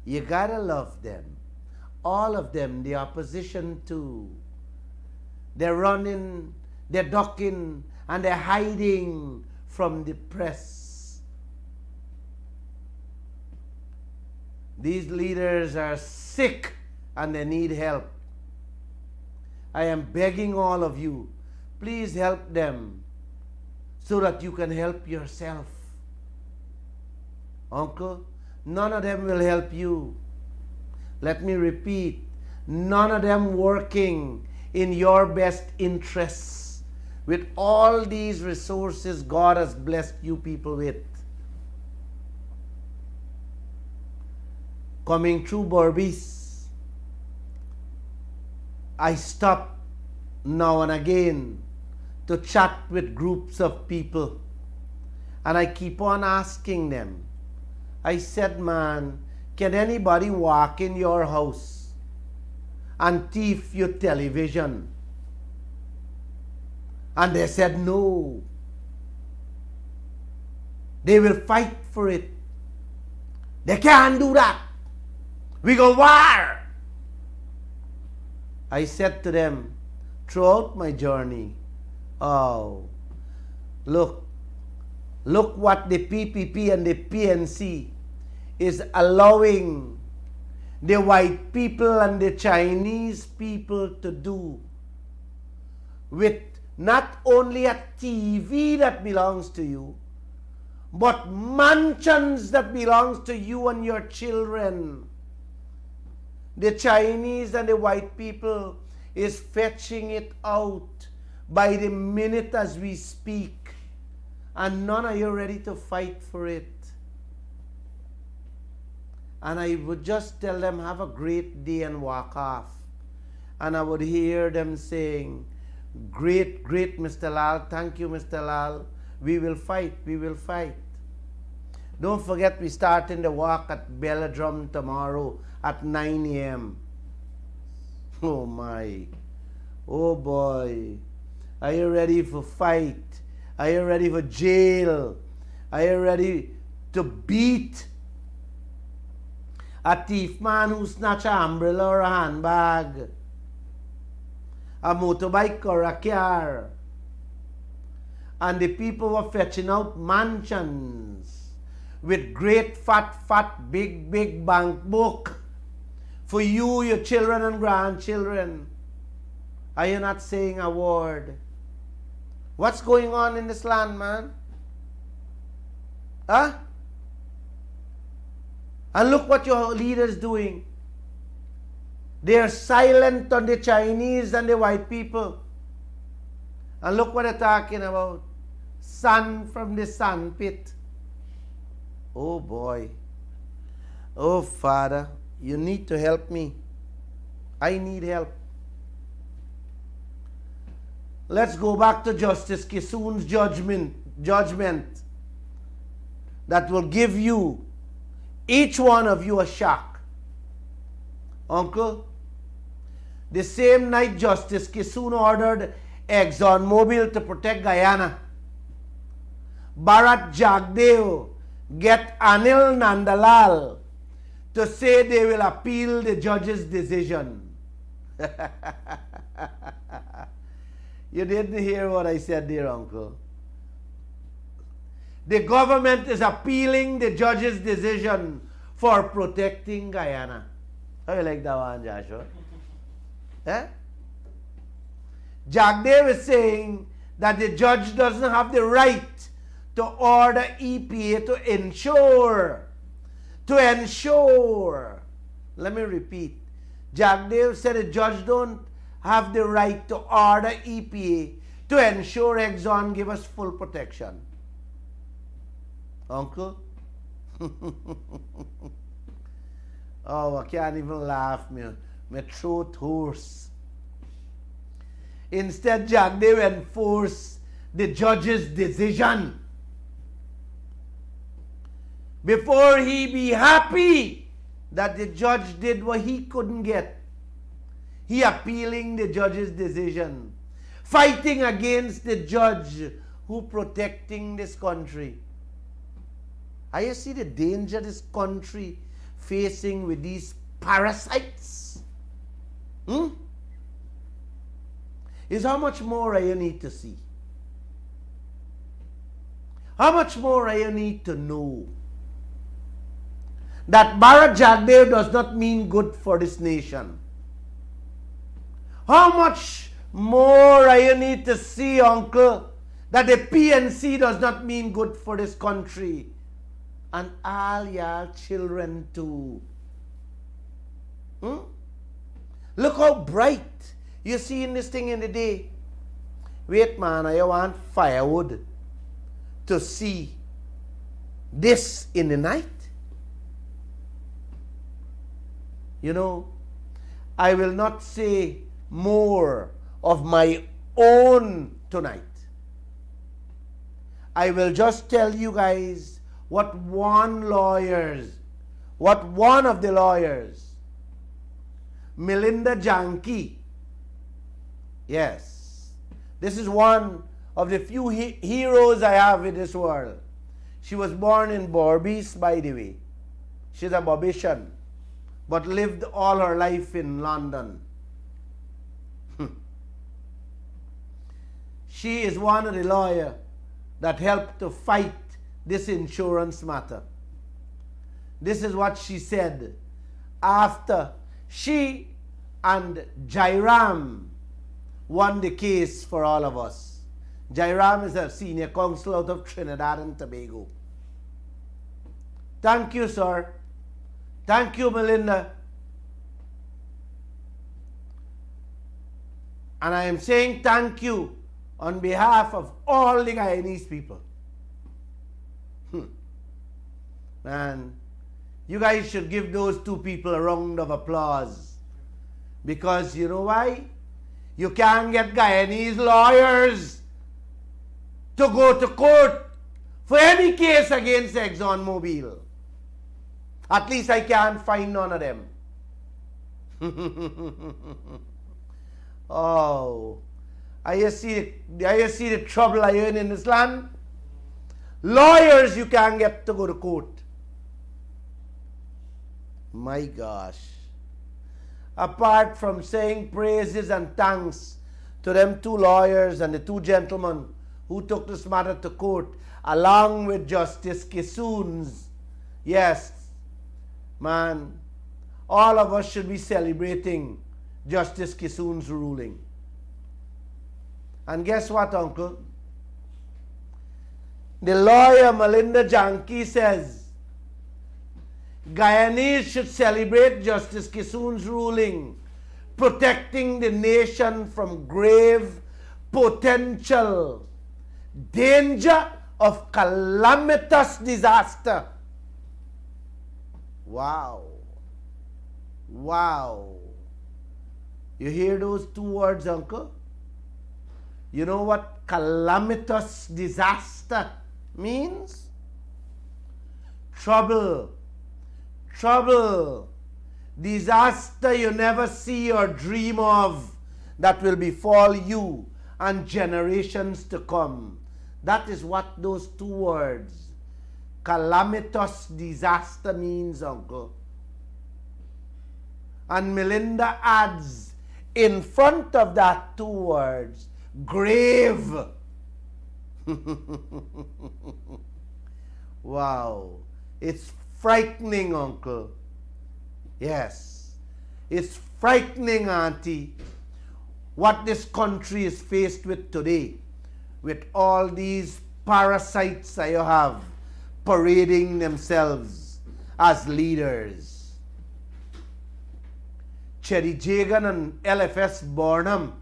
You gotta love them. All of them, the opposition too. They're running, they're ducking, and they're hiding from the press. These leaders are sick and they need help. I am begging all of you, please help them so that you can help yourself. Uncle, none of them will help you. Let me repeat, none of them working in your best interests with all these resources God has blessed you people with. Coming through Berbice, I stop now and again to chat with groups of people, and I keep on asking them. I said, man, can anybody walk in your house and thief your television? And they said no. They will fight for it. They can't do that. We go war. I said to them throughout my journey, oh, look what the PPP and the PNC is allowing the white people and the Chinese people to do with not only a TV that belongs to you, but mansions that belongs to you and your children. The Chinese and the white people is fetching it out by the minute as we speak, and none of you are ready to fight for it. And I would just tell them, have a great day and walk off. And I would hear them saying, great, great, Mr. Lall. Thank you, Mr. Lall. We will fight. We will fight. Don't forget, we starting the walk at Belladrum tomorrow at 9 a.m. Oh my. Oh boy. Are you ready for fight? Are you ready for jail? Are you ready to beat a thief man who snatch an umbrella or a handbag, a motorbike or a car? And the people were fetching out mansions with great fat, big bank book for you, your children and grandchildren. Are you not saying a word? What's going on in this land, man? Huh? And look what your leaders doing. They are silent on the Chinese and the white people. And look what they're talking about. Sand from the sand pit. Oh boy. Oh Father, you need to help me. I need help. Let's go back to Justice Kissoon's judgment that will give you, each one of you, a shock. Uncle, the same night Justice Kissoon ordered ExxonMobil to protect Guyana, Bharat Jagdev get Anil Nandalal to say they will appeal the judge's decision. You didn't hear what I said there, Uncle. The government is appealing the judge's decision for protecting Guyana. How you like that one, Joshua? Eh? Jagdev is saying that the judge doesn't have the right to order EPA to ensure. Let me repeat. Jagdev said the judge don't have the right to order EPA to ensure Exxon give us full protection. Uncle? Oh, I can't even laugh. My throat hoarse. Instead, Jagdev enforced the judge's decision. Before he be happy that the judge did what he couldn't get, he appealing the judge's decision, fighting against the judge who protecting this country. I see the danger this country facing with these parasites. Is how much more you need to see. How much more you need to know that Bharat Jagdev does not mean good for this nation. How much more you need to see, Uncle, that the PNC does not mean good for this country. And all your children too. Look how bright you see in this thing in the day. Wait, man, I want firewood to see this in the night. You know, I will not say more of my own tonight. I will just tell you guys what one of the lawyers, Melinda Janki, yes, this is one of the few heroes I have in this world. She was born in Berbice, by the way. She's a Bobician, but lived all her life in London. She is one of the lawyers that helped to fight this insurance matter. This is what she said after she and Jairam won the case for all of us. Jairam is a senior counsel out of Trinidad and Tobago. Thank you, sir. Thank you, Melinda. And I am saying thank you on behalf of all the Guyanese people. Man, you guys should give those two people a round of applause. Because you know why? You can't get Guyanese lawyers to go to court for any case against ExxonMobil. At least I can't find none of them. Oh, I see the trouble I earn in this land. Lawyers you can't get to go to court. My gosh. Apart from saying praises and thanks to them two lawyers and the two gentlemen who took this matter to court, along with Justice Kissoon's, yes, man, all of us should be celebrating Justice Kissoon's ruling. And guess what, Uncle? The lawyer Melinda Janki says Guyanese should celebrate Justice Kissoon's ruling, protecting the nation from grave potential danger of calamitous disaster. Wow. Wow. You hear those two words, Uncle? You know what calamitous disaster means? Trouble. Trouble. Disaster you never see or dream of that will befall you and generations to come. That is what those two words, calamitous disaster, means, Uncle. And Melinda adds in front of that two words, grave. Wow. It's frightening, Uncle. Yes. It's frightening, Auntie, what this country is faced with today, with all these parasites that you have parading themselves as leaders. Cherry Jagan and LFS Burnham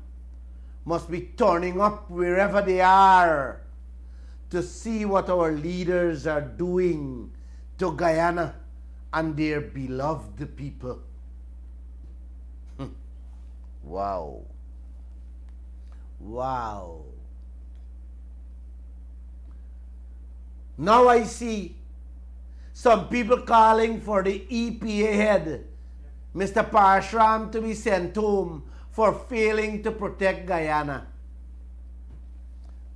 must be turning up wherever they are to see what our leaders are doing to Guyana and their beloved people. Wow. Wow. Now I see some people calling for the EPA head, Mr. Parshram, to be sent home for failing to protect Guyana.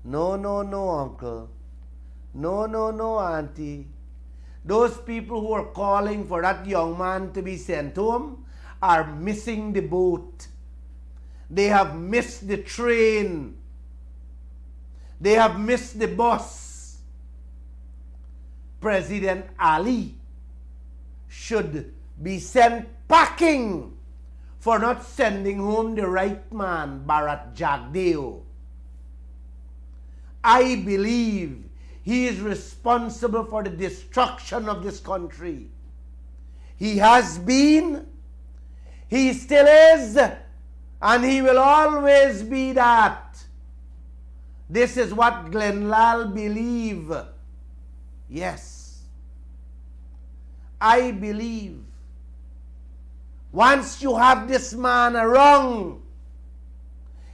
No, no, no, Uncle. No, no, no, Auntie. Those people who are calling for that young man to be sent home are missing the boat. They have missed the train. They have missed the bus. President Ali should be sent packing for not sending home the right man, Bharat Jagdeo. I believe he is responsible for the destruction of this country. He has been, he still is, and he will always be that. This is what Glenn Lall believe. Yes. I believe once you have this man around,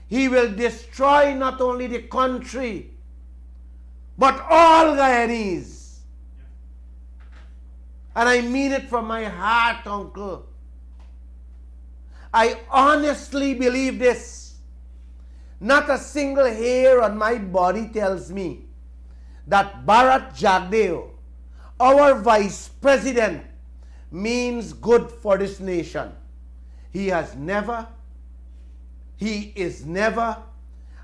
he will destroy not only the country, but all Guyanese. And I mean it from my heart, Uncle. I honestly believe this. Not a single hair on my body tells me that Bharat Jagdeo, our vice president, means good for this nation. He has never, he is never,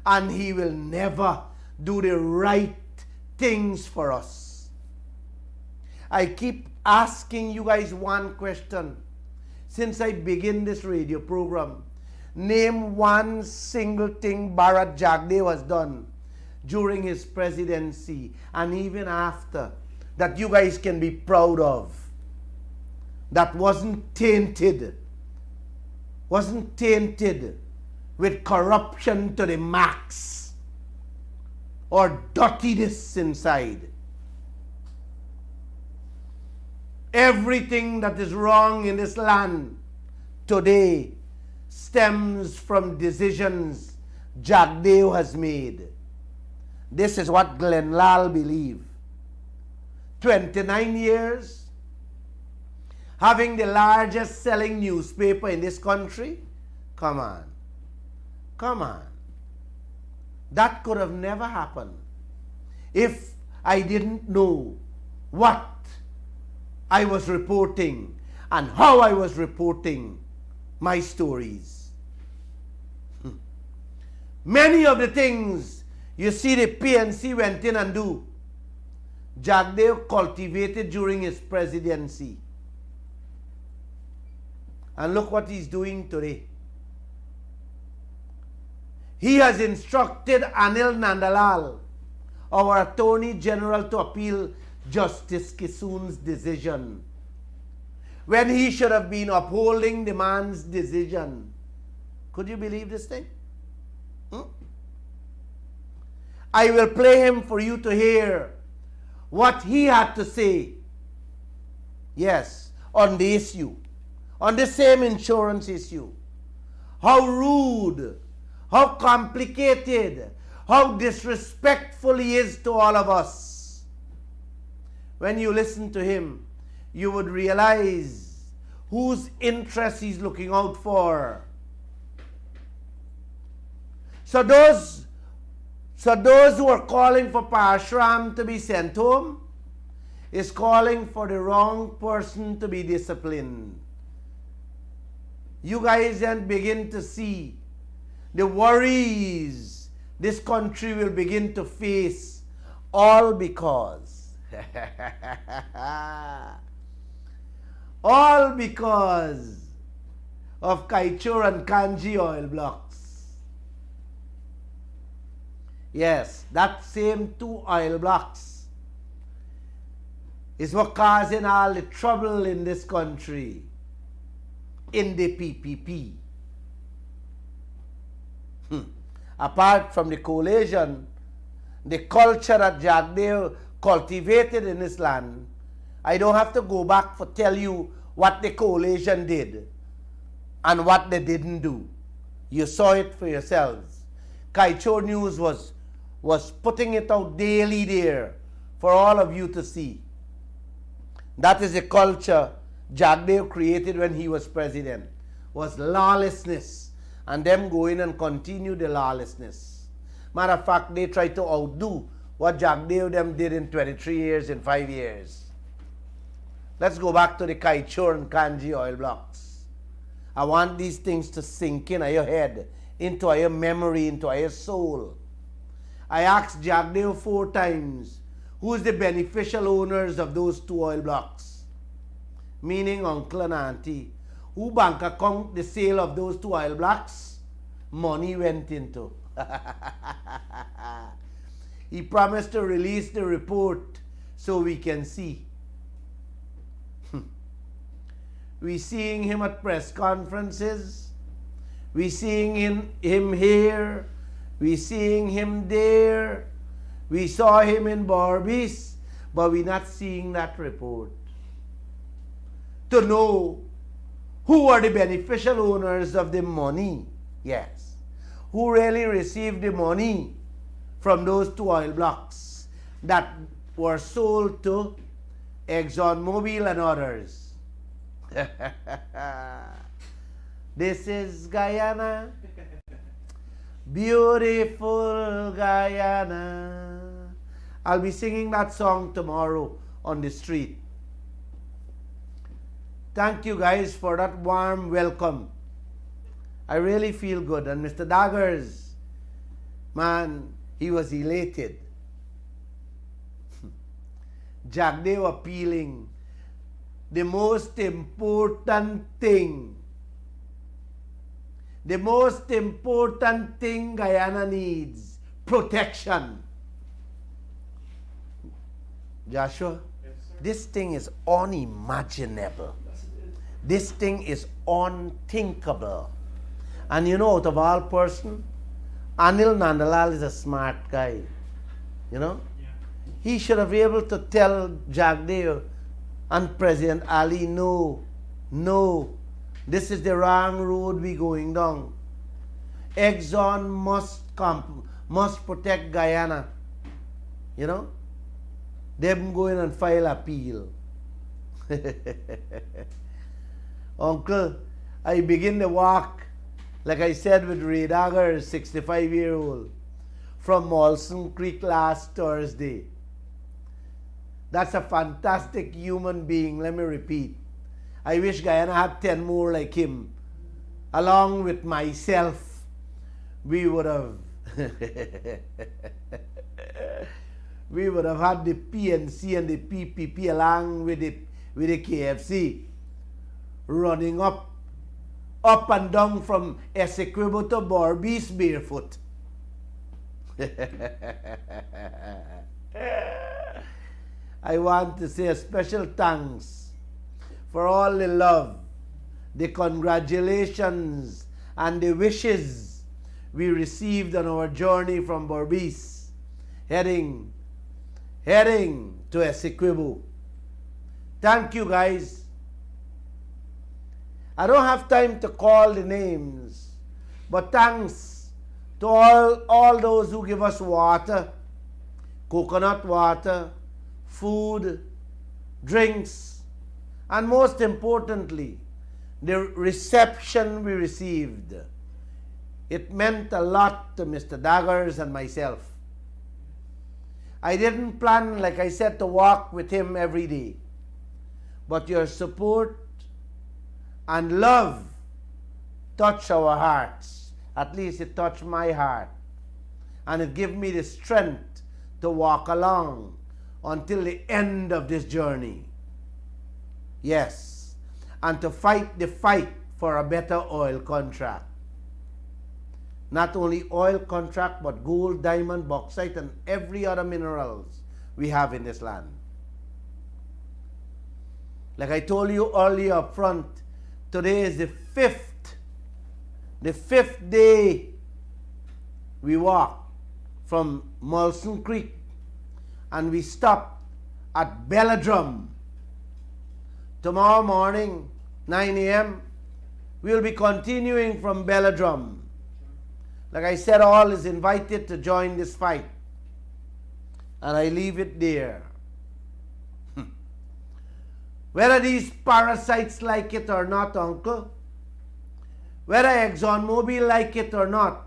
and he will never do the right things for us. I keep asking you guys one question since I begin this radio program. Name one single thing Bharat Jagdeo has done during his presidency and even after that you guys can be proud of, that wasn't tainted with corruption to the max or dirtiness inside. Everything that is wrong in this land today stems from decisions Jagdeo has made. This is what Glenn Lall believes. 29 years, having the largest selling newspaper in this country? Come on. Come on. That could have never happened if I didn't know what I was reporting and how I was reporting my stories. Many of the things you see the PNC went in and do, Jagdeo cultivated during his presidency. And look what he's doing today. He has instructed Anil Nandalal, our Attorney General, to appeal Justice Kissoon's decision when he should have been upholding the man's decision. Could you believe this thing? I will play him for you to hear what he had to say. Yes, on the issue, on the same insurance issue. how rude, how complicated, how disrespectful he is to all of us. When you listen to him, you would realize whose interests he's looking out for. So those who are calling for Parashram to be sent home is calling for the wrong person to be disciplined. You guys then begin to see the worries this country will begin to face, all because all because of Kaieteur and Kanji oil blocks. Yes, that same two oil blocks is what causing all the trouble in this country, in the PPP. Apart from the coalition, the culture that Jagdeo cultivated in this land, I don't have to go back for tell you what the coalition did and what they didn't do. You saw it for yourselves. Kaieteur News was putting it out daily there for all of you to see. That is the culture Jagdeo created when he was president, was lawlessness, and them go in and continue the lawlessness. Matter of fact, they try to outdo what Jagdeo them did in 23 years, in 5 years. Let's go back to the Kaieteur and Kanji oil blocks. I want these things to sink in your head, into your memory, into your soul. I asked Jagdeo 4 times, who's the beneficial owners of those 2 oil blocks? Meaning uncle and auntie. Who bank account the sale of those 2 oil blocks? Money went into. He promised to release the report so we can see. We seeing him at press conferences. We seeing him here. We seeing him there. We saw him in Barbies, but we're not seeing that report. To know who are the beneficial owners of the money, yes. Who really received the money from those 2 oil blocks that were sold to ExxonMobil and others. This is Guyana, beautiful Guyana. I'll be singing that song tomorrow on the street. Thank you guys for that warm welcome. I really feel good. And Mr. Daggers, man, he was elated. Jagdeo appealing. The most important thing Guyana needs, protection. Joshua, this thing is unimaginable. This thing is unthinkable. And you know, out of all person, Anil Nandalal is a smart guy. You know? Yeah. He should have been able to tell Jagdeo and President Ali, no, this is the wrong road we're going down. Exxon must protect Guyana. You know? Them go in and file appeal. Uncle, I begin to walk, like I said with Ray Dagger, 65-year-old, from Molson Creek last Thursday. That's a fantastic human being, let me repeat. I wish Guyana had 10 more like him. Along with myself, we would have we would have had the PNC and the PPP along with the KFC running up and down from Essequibo to Barbies barefoot. I want to say a special thanks for all the love, the congratulations, and the wishes we received on our journey from Barbies, heading to Essequibo. Thank you, guys. I don't have time to call the names But thanks to all those who give us water, coconut water, food, drinks, and most importantly, the reception we received. It meant a lot to Mr. Daggers and myself. I didn't plan, like I said, to walk with him every day. But your support and love touched our hearts. At least it touched my heart. And it gave me the strength to walk along until the end of this journey. Yes. And to fight the fight for a better oil contract. Not only oil contract, but gold, diamond, bauxite, and every other minerals we have in this land. Like I told you earlier up front, today is the fifth day we walk from Molson Creek, and we stop at Belladrum. Tomorrow morning, 9 a.m., we'll be continuing from Belladrum. Like I said, all is invited to join this fight. And I leave it there. Whether these parasites like it or not, Uncle, whether ExxonMobil like it or not,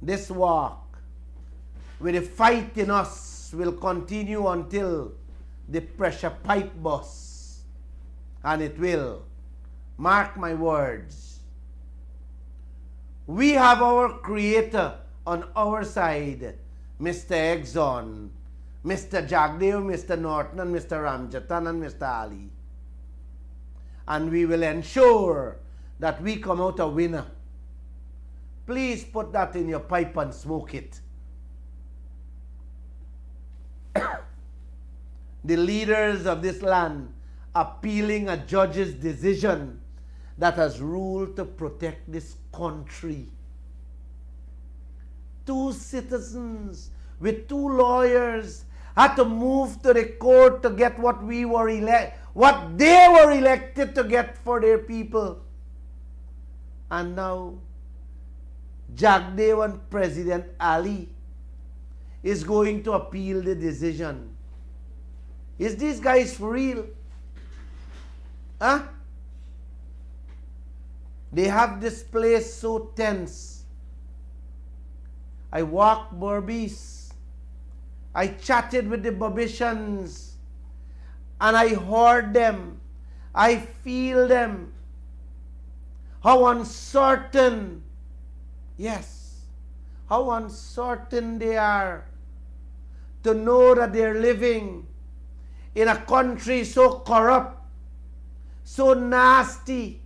this walk with the fight in us will continue until the pressure pipe busts. And it will. Mark my words. We have our Creator on our side, Mr. Exxon, Mr. Jagdev, Mr. Norton, and Mr. Ramjatan, and Mr. Ali. And we will ensure that we come out a winner. Please put that in your pipe and smoke it. The leaders of this land appealing a judge's decision that has ruled to protect this country. 2 citizens with 2 lawyers had to move to the court to get what they were elected to get for their people. And now, Jagdev and President Ali is going to appeal the decision. Is these guys for real? Huh? They have this place so tense. I walked Berbice. I chatted with the Babishans. And I heard them. I feel them. How uncertain. Yes. How uncertain they are to know that they're living in a country so corrupt, so nasty,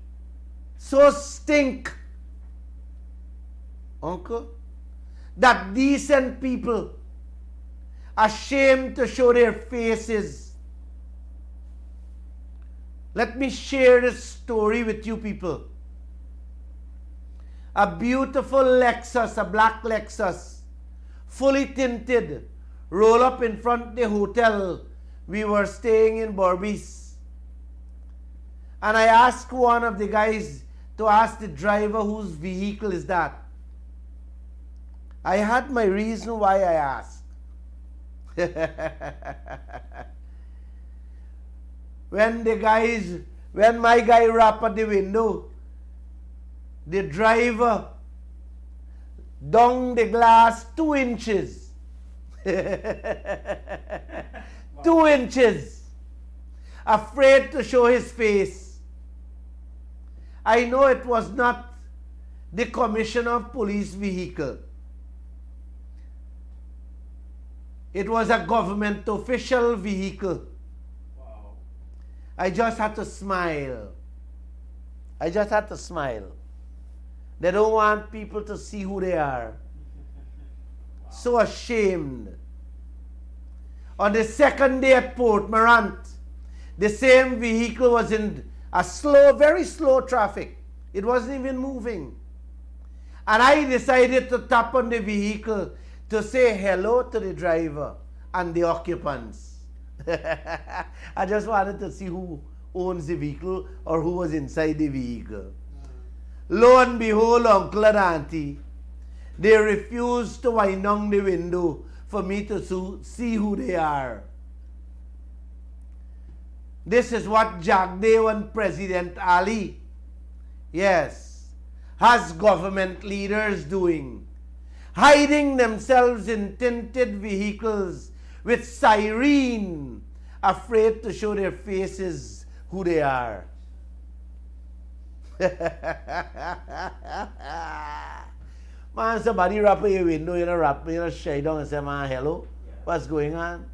so stink, Uncle, that decent people ashamed to show their faces. Let me share this story with you people. A beautiful Lexus, a black Lexus, fully tinted, roll up in front of the hotel we were staying in Berbice. And I asked one of the guys to ask the driver whose vehicle is that. I had my reason why I asked. When my guy rapped at the window, the driver down the glass 2 inches. 2 inches. Afraid to show his face. I know it was not the commissioner of police vehicle. It was a government official vehicle. Wow. I just had to smile. I just had to smile. They don't want people to see who they are. Wow. So ashamed. On the second day at Port Morant, the same vehicle was in a slow, very slow traffic. It wasn't even moving. And I decided to tap on the vehicle to say hello to the driver and the occupants. I just wanted to see who owns the vehicle or who was inside the vehicle. Lo and behold, uncle and auntie, they refuse to wind down the window for me to see who they are. This is what Jagdev and President Ali, yes, has government leaders doing. Hiding themselves in tinted vehicles with siren, afraid to show their faces who they are. Man, somebody rap your window, shade down and say, man, hello, what's going on?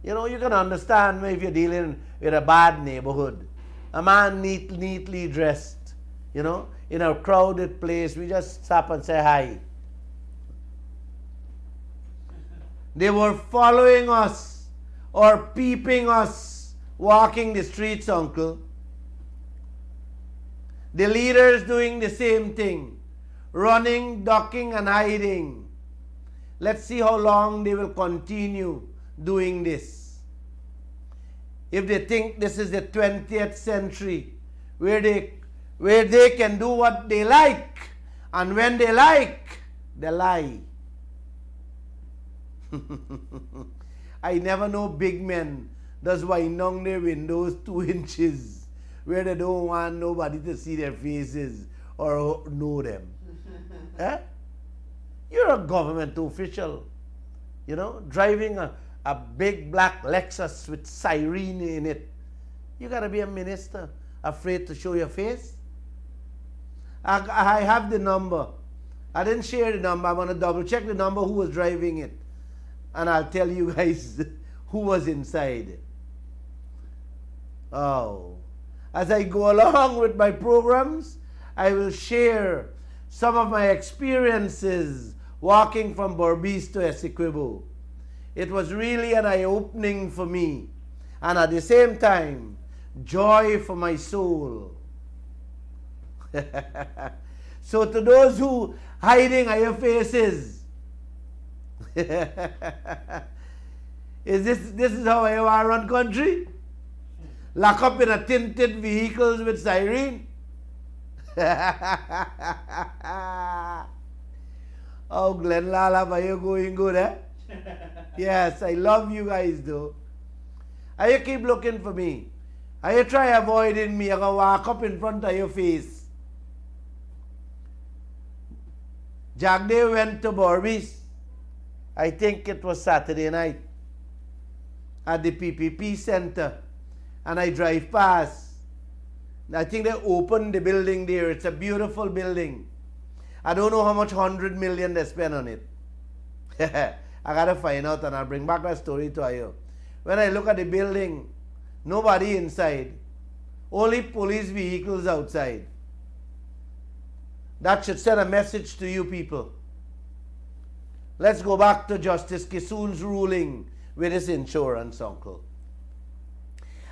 You know, you can understand if you're dealing with a bad neighborhood. A man neatly dressed, you know, in a crowded place, we just stop and say hi. They were following us or peeping us walking the streets, uncle. The leaders doing the same thing, running, ducking, and hiding. Let's see how long they will continue doing this. If they think this is the 20th century, where they can do what they like, and when they like, they lie. I never know big men that's wind down their windows 2 inches where they don't want nobody to see their faces or know them. Eh? You're a government official, you know, driving a big black Lexus with siren in it. You gotta be a minister, afraid to show your face. I have the number. I didn't share the number. I'm gonna double check the number who was driving it. And I'll tell you guys who was inside. Oh. As I go along with my programs, I will share some of my experiences walking from Berbice to Essequibo. It was really an eye-opening for me, and at the same time, joy for my soul. So to those who hiding on your faces, is this is how I want to run country? Lock up in a tinted vehicles with siren? Oh, Glenn Lall, are you going good, eh? Yes, I love you guys though. And you keep looking for me. And you try avoiding me. I'm going to walk up in front of your face. Jagdev went to Berbice. I think it was Saturday night at the PPP Center. And I drive past. I think they opened the building there. It's a beautiful building. I don't know how much 100 million they spent on it. I got to find out and I'll bring back that story to you. When I look at the building, nobody inside. Only police vehicles outside. That should send a message to you people. Let's go back to Justice Kissoon's ruling with his insurance, uncle.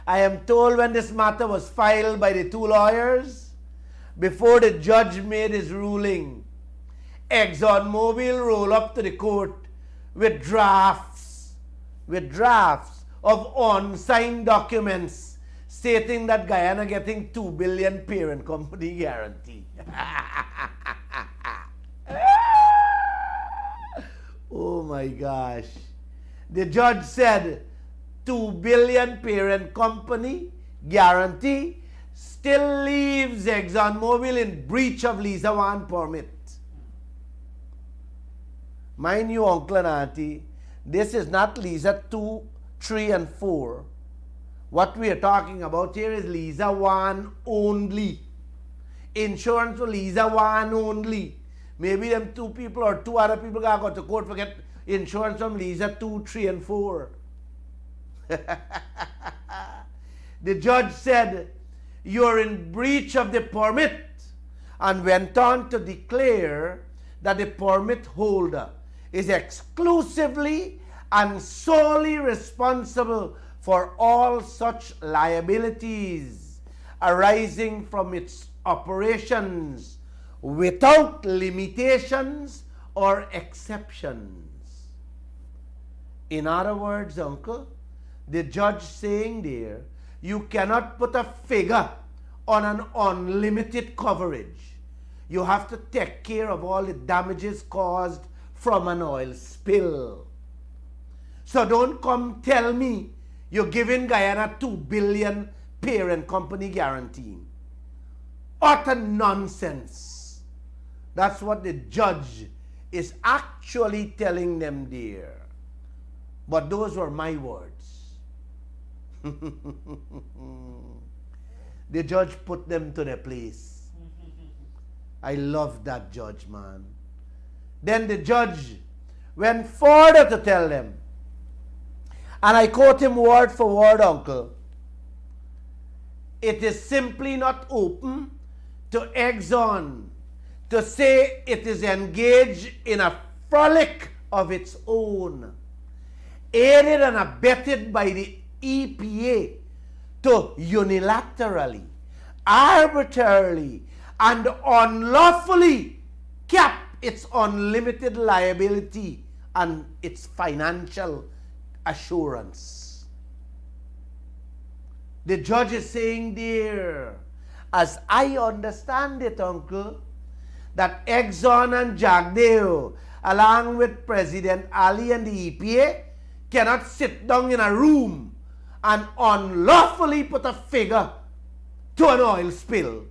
I am told when this matter was filed by the 2 lawyers, before the judge made his ruling, ExxonMobil rolled up to the court with drafts of unsigned documents stating that Guyana getting $2 billion parent company guarantee. Oh my gosh. The judge said $2 billion parent company guarantee still leaves ExxonMobil in breach of Lisa 1 permit. Mind you, uncle and auntie, this is not Lisa 2, 3, and 4. What we are talking about here is Lisa 1 only. Insurance for Lisa 1 only. Maybe them 2 people or 2 other people got to court for get insurance from Lisa 2, 3, and 4. The judge said, you're in breach of the permit, and went on to declare that the permit holder is exclusively and solely responsible for all such liabilities arising from its operations without limitations or exceptions. In other words, uncle, the judge saying there, you cannot put a figure on an unlimited coverage. you have to take care of all the damages caused from an oil spill. So don't come tell me you're giving Guyana 2 billion parent company guarantee. Utter nonsense. That's what the judge is actually telling them there. But those were my words. The judge put them to their place. I love that judge, man. Then the judge went further to tell them, and I quote him word for word, uncle, it is simply not open to Exxon to say it is engaged in a frolic of its own, aided and abetted by the EPA to unilaterally, arbitrarily, and unlawfully cap its unlimited liability and its financial assurance. The judge is saying there, as I understand it, uncle, that Exxon and Jagdeo, along with President Ali and the EPA, cannot sit down in a room and unlawfully put a figure to an oil spill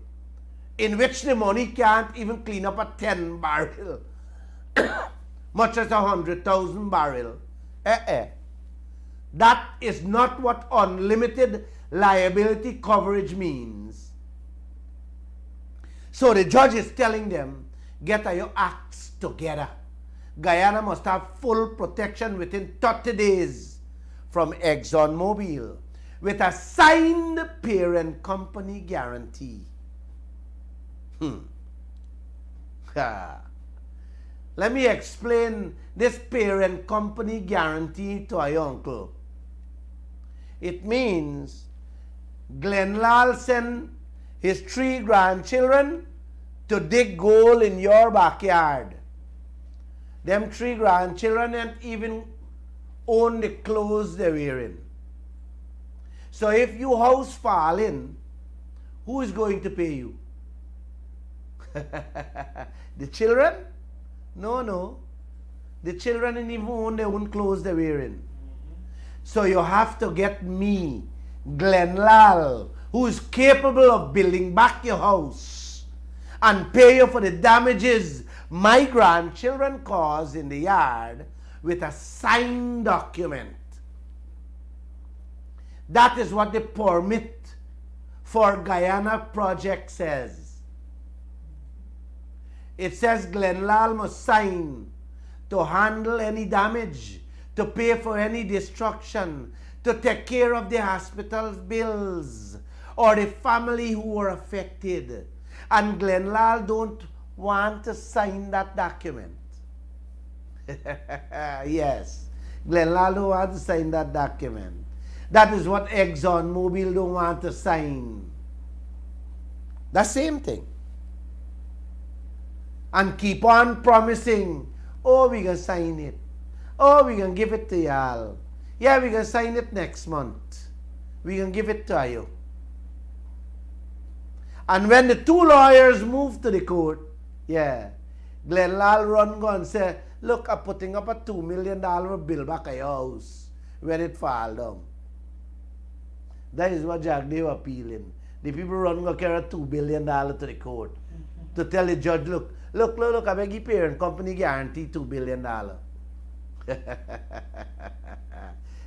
in which the money can't even clean up a 10 barrel, much as 100,000 barrel. That is not what unlimited liability coverage means. So the judge is telling them, get your acts together. Guyana must have full protection within 30 days from ExxonMobil with a signed parent company guarantee. Let me explain this parent company guarantee to our uncle. It means Lall sent his 3 grandchildren to dig gold in your backyard. Them 3 grandchildren ain't even own the clothes they're wearing. So if your house fall in, who is going to pay you? The children? No. The children ain't even own their own clothes they're wearing. So you have to get me, Lall, who is capable of building back your house and pay you for the damages my grandchildren caused in the yard with a signed document. That is what the permit for Guyana project says. It says Lall must sign to handle any damage, to pay for any destruction, to take care of the hospital's bills or the family who were affected. And Lall don't want to sign that document. Yes, Lall don't want to sign that document. That is what ExxonMobil don't want to sign. The same thing. And keep on promising, oh, we can sign it. Oh, we can give it to y'all. Yeah, we can sign it next month. We can give it to you. And when the 2 lawyers moved to the court, Lall run go and say, look, I'm putting up a $2 million bill back at your house when it fall down. That is what they were appealing. The people run go carry $2 billion to the court to tell the judge, look, I beg you parent company guarantee $2 billion.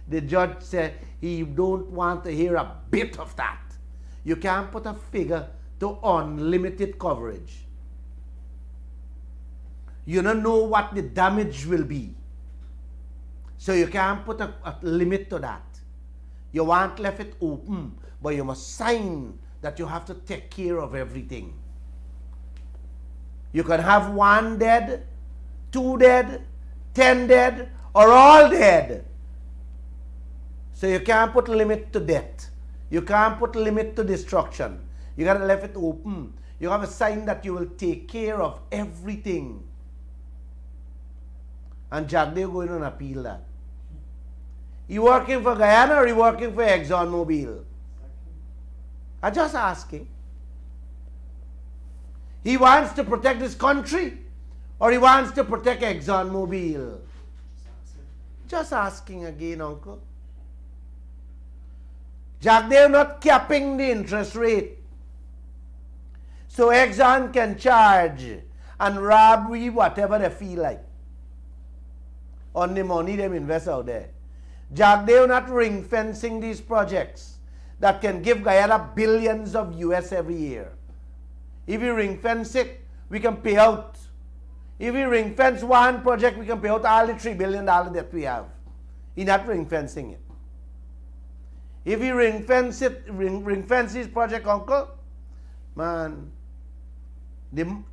The judge said he don't want to hear a bit of that. You can't put a figure to unlimited coverage. You don't know what the damage will be. So you can't put a limit to that. You want left it open, but you must sign that you have to take care of everything. You can have 1 dead, 2 dead, 10 dead, or all dead. So you can't put a limit to death. You can't put a limit to destruction. You gotta leave it open. You have a sign that you will take care of everything. And Jagdeo going on appeal that. You working for Guyana or you working for ExxonMobil? I'm just asking. He wants to protect his country or he wants to protect ExxonMobil? Just asking again, uncle. Jack, they're not capping the interest rate. So Exxon can charge and rob we whatever they feel like on the money they invest out there. Jack, they're not ring fencing these projects that can give Guyana billions of US every year. If we ring fence it, we can pay out. If we ring fence one project, we can pay out all the $3 billion that we have. He's not ring fencing it. If we ring fence this project, uncle, man,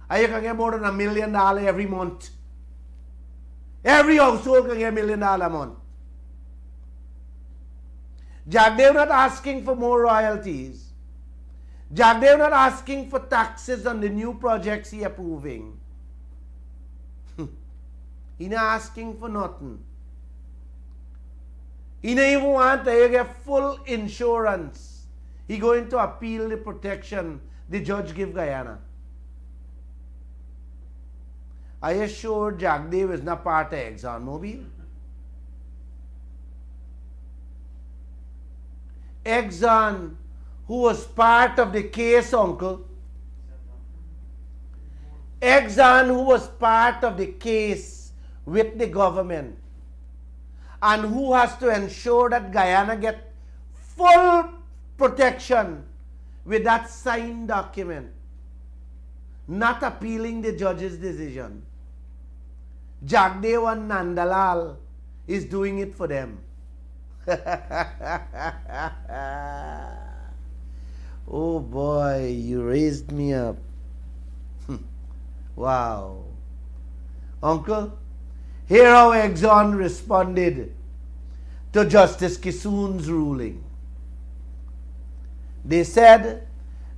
I can get more than $1 million every month. Every household can get $1 million a month. Jack, they're not asking for more royalties. Jack, they're not asking for taxes on the new projects he approving. He not asking for nothing. He don't even want to get full insurance. He going to appeal the protection the judge give Guyana. Are you sure Jack Dave is not part of ExxonMobil? Exxon, who was part of the case, uncle. Exxon, who was part of the case with the government, and who has to ensure that Guyana get full protection with that signed document, not appealing the judge's decision. Jagdev and Nandalal is doing it for them. Oh boy, you raised me up. Wow. Uncle, here how Exxon responded to Justice Kissoon's ruling. They said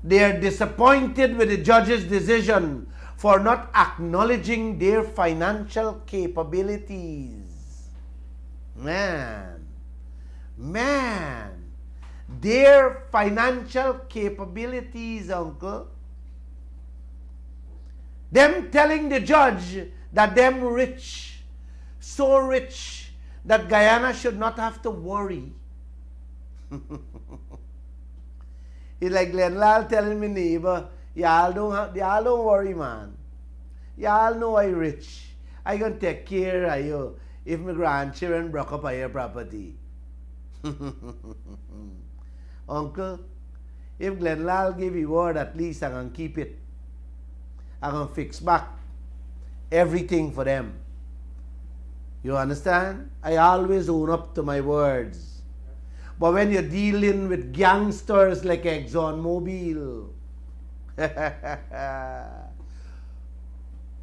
they are disappointed with the judge's decision for not acknowledging their financial capabilities. Man, their financial capabilities, uncle. Them telling the judge that them rich, so rich that Guyana should not have to worry. It's like Glenn Lall telling me neighbor, y'all don't worry, man. Y'all know I rich. I gonna take care of you if my grandchildren broke up your property. Uncle, if Glenn Lall give you word, at least I'm gonna keep it. I'm gonna fix back everything for them. You understand? I always own up to my words. But when you're dealing with gangsters like ExxonMobil,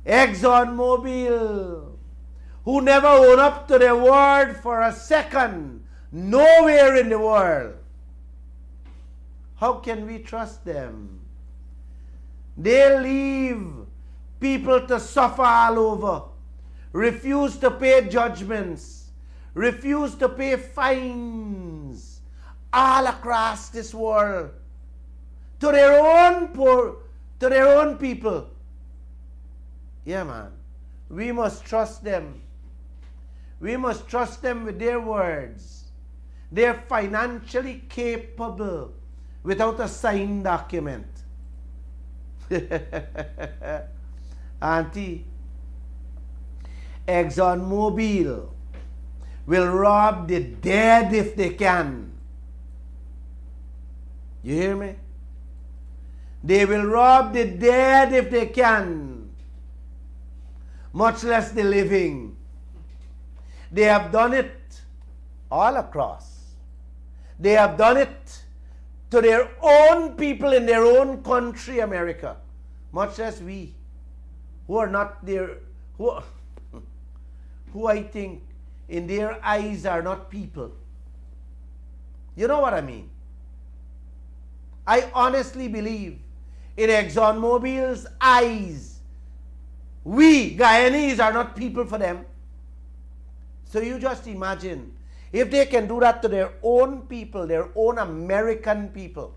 ExxonMobil, who never own up to their word for a second, nowhere in the world, how can we trust them? They leave people to suffer all over, refuse to pay judgments, refuse to pay fines all across this world to their own poor, to their own people. Yeah, man. We must trust them. We must trust them with their words. They're financially capable without a signed document. Auntie, ExxonMobil will rob the dead if they can. You hear me? They will rob the dead if they can, much less the living. They have done it all across. They have done it to their own people in their own country, America, much less we, who are not there, who I think in their eyes are not people. You know what I mean? I honestly believe in ExxonMobil's eyes, we Guyanese are not people for them. So you just imagine if they can do that to their own people, their own American people,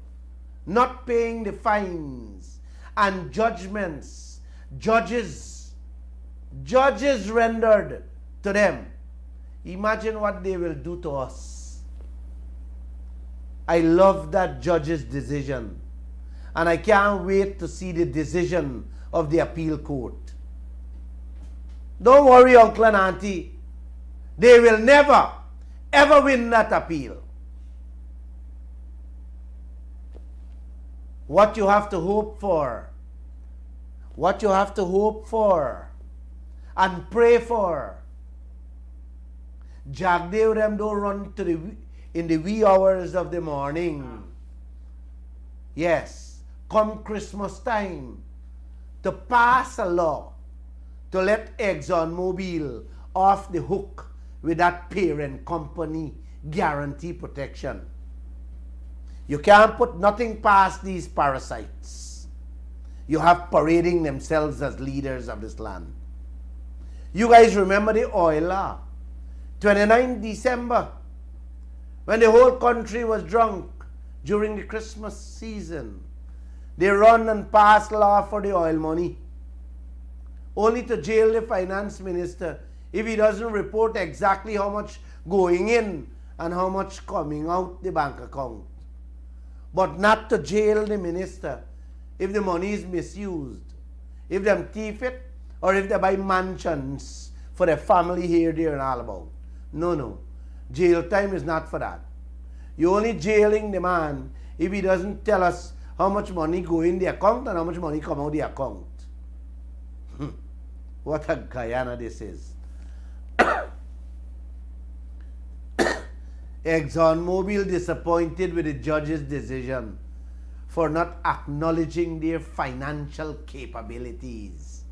not paying the fines and judgments, judges rendered to them. Imagine what they will do to us. I love that judge's decision, and I can't wait to see the decision of the appeal court. Don't worry, uncle and auntie. They will never, ever win that appeal. What you have to hope for, and pray for, Jack Dave them don't run in the wee hours of the morning. Yes, come Christmas time, to pass a law to let ExxonMobil off the hook with that parent company guarantee protection. You can't put nothing past these parasites. You have parading themselves as leaders of this land. You guys remember the oil law? 29 December, when the whole country was drunk during the Christmas season. They run and pass law for the oil money, only to jail the finance minister if he doesn't report exactly how much going in and how much coming out the bank account. But not to jail the minister if the money is misused, if them thief it, or if they buy mansions for their family here, there, and all about. No. Jail time is not for that. You're only jailing the man if he doesn't tell us how much money go in the account and how much money come out the account. What a Guyana this is. ExxonMobil disappointed with the judge's decision for not acknowledging their financial capabilities.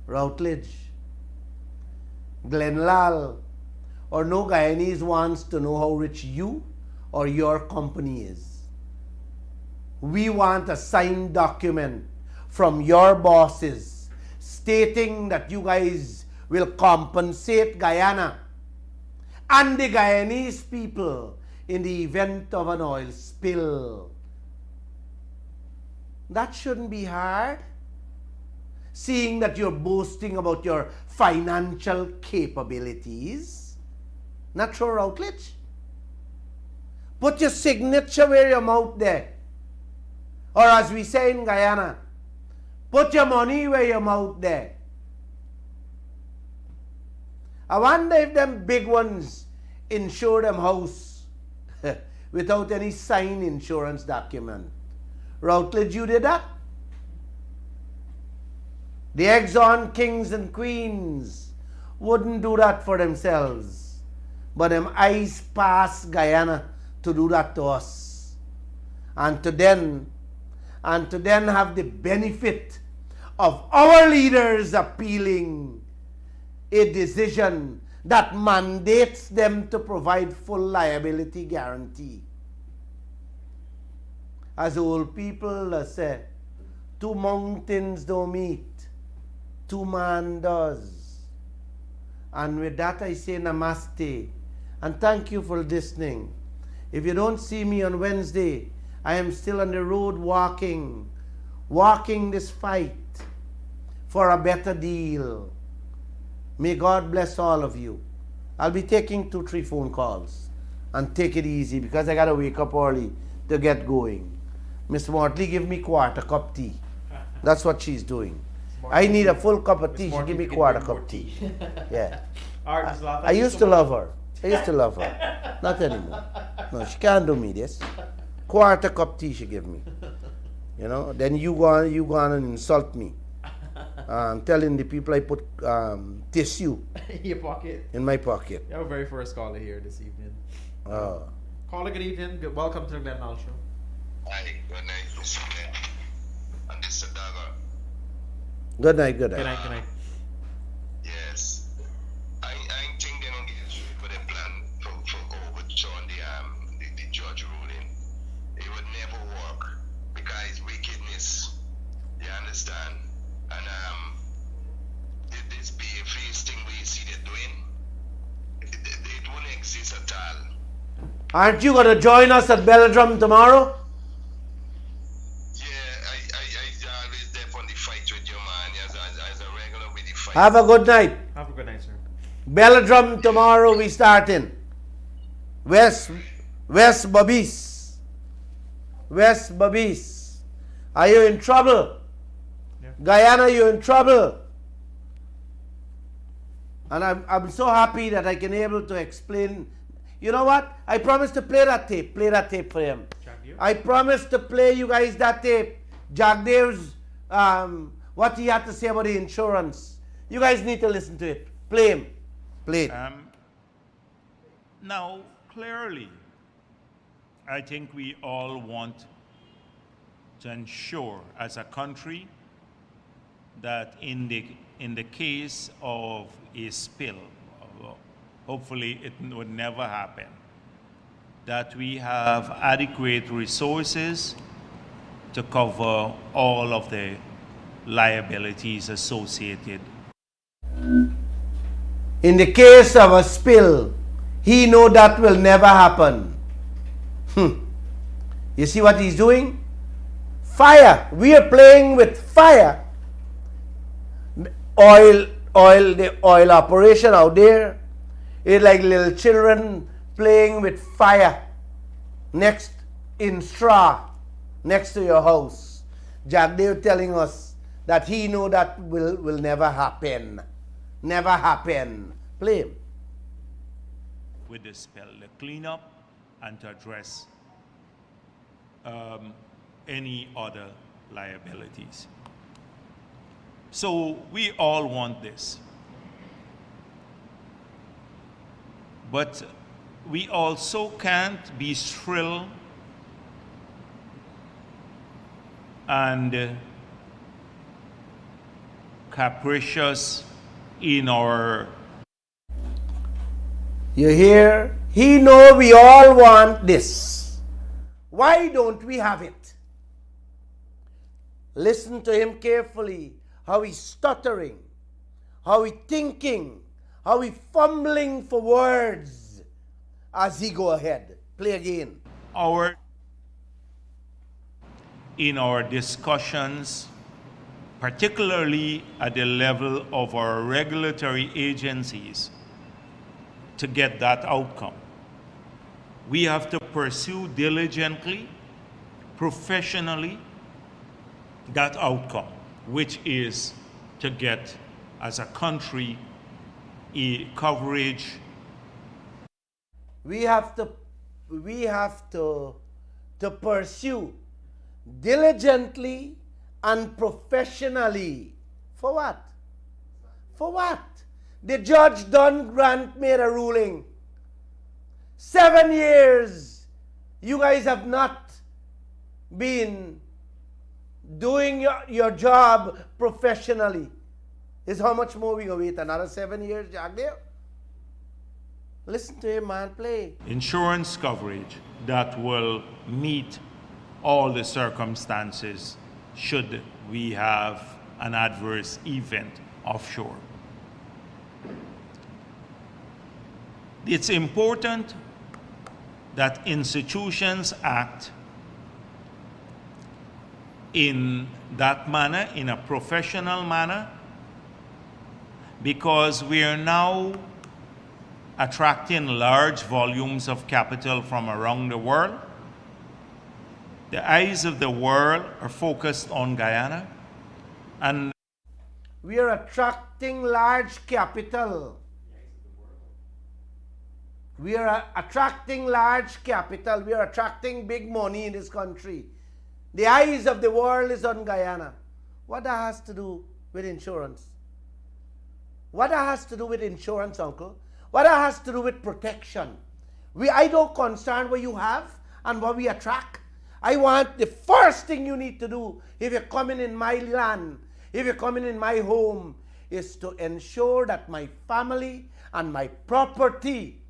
Routledge, Lall, or no Guyanese wants to know how rich you or your company is. We want a signed document from your bosses stating that you guys will compensate Guyana and the Guyanese people in the event of an oil spill. That shouldn't be hard, seeing that you're boasting about your financial capabilities. Not true, Routledge? Put your signature where your mouth there. Or as we say in Guyana, put your money where your mouth there. I wonder if them big ones insure them house without any signed insurance document. Routledge, you did that? The Exxon kings and queens wouldn't do that for themselves, but them eyes pass Guyana to do that to us, and to then have the benefit of our leaders appealing a decision that mandates them to provide full liability guarantee. As old people say, two mountains don't meet, two man does. And with that I say namaste, and thank you for listening. If you don't see me on Wednesday, I am still on the road walking this fight for a better deal. May God bless all of you. I'll be taking 2-3 phone calls, and take it easy because I gotta wake up early to get going. Miss Mortley, give me quarter cup tea. That's what she's doing. I need a full cup of tea. She give me quarter cup tea. Yeah. I used to love her. Not anymore. No, she can't do me this. Quarter cup tea she give me. You know, then you go on and insult me. Telling the people I put tissue in your pocket. In my pocket. Our very first caller here this evening. Oh. Caller, good evening. Welcome to the Glenn Lall Show. Hi, good night, Mr. Glenn. And this is Dagger. Good night. Good night. Yes. I think they don't get for the plan for overturn the judge ruling. It would never work because wickedness. You understand? And this BFA's thing we see they're doing, it wouldn't exist at all. Aren't you going to join us at Belladrum tomorrow? Yeah, fight. Have a good night. Have a good night, sir. Belladrum tomorrow we starting. West Babis. West Babis. Are you in trouble? Yeah. Guyana, you're in trouble. And I'm so happy that I can able to explain. You know what? I promised to play that tape. Play that tape for him. I promised to play you guys that tape. Jagdev's, what he had to say about the insurance. You guys need to listen to it. Play him. Play it. Now, clearly, I think we all want to ensure as a country that in the case of a spill, hopefully it would never happen, that we have adequate resources to cover all of the liabilities associated. In the case of a spill, he know that will never happen. You see what he's doing? Fire. We are playing with fire. The oil operation out there is like little children playing with fire next in straw next to your house. Jagdev telling us that he know that will never happen. Never happen. Play him. With the spill, the cleanup, and to address any other liabilities. So we all want this. But we also can't be shrill and capricious in our... You hear? He know we all want this. Why don't we have it? Listen to him carefully. How he's stuttering. How he's thinking. How he's fumbling for words as he go ahead. Play again. In our discussions, particularly at the level of our regulatory agencies, to get that outcome, we have to pursue diligently, professionally, that outcome, which is to get, as a country, a coverage. We have to pursue diligently and professionally. For what? For what? The judge Don Grant made a ruling. 7 years. You guys have not been doing your job professionally. Is how much more we gonna wait? Another 7 years, Jagdev? Listen to him, man. Play. Insurance coverage that will meet all the circumstances should we have an adverse event offshore. It's important that institutions act in that manner, in a professional manner, because we are now attracting large volumes of capital from around the world. The eyes of the world are focused on Guyana, and we are attracting large capital. We are attracting large capital. We are attracting big money in this country. The eyes of the world is on Guyana. What that has to do with insurance? What that has to do with insurance, uncle? What that has to do with protection? I don't concern what you have and what we attract. I want the first thing you need to do if you're coming in my land, if you're coming in my home, is to ensure that my family and my property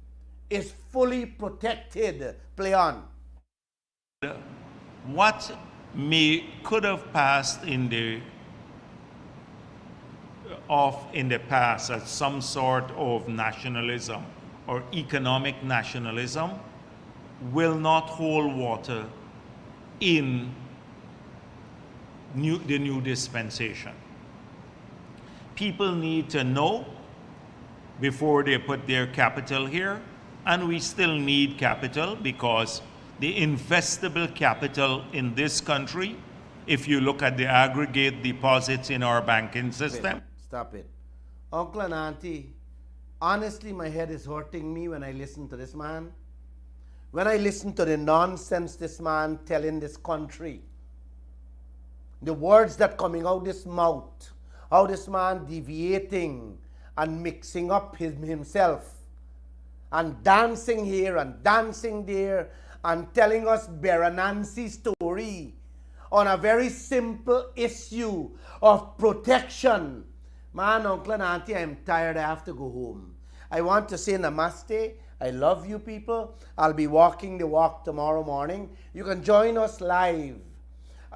is fully protected. Play on. what could have passed in the past as some sort of nationalism or economic nationalism will not hold water in the new dispensation. people need to know before they put their capital here. And we still need capital because the investable capital in this country, if you look at the aggregate deposits in our banking system. Stop it. Uncle and Auntie, honestly, my head is hurting me when I listen to this man. When I listen to the nonsense this man telling this country, the words that coming out this mouth, how this man deviating and mixing up himself and dancing here and dancing there and telling us Beranansi story on a very simple issue of protection. Man, Uncle and Auntie, I'm tired. I have to go home. I want to say namaste. I love you people. I'll be walking the walk tomorrow morning. You can join us live.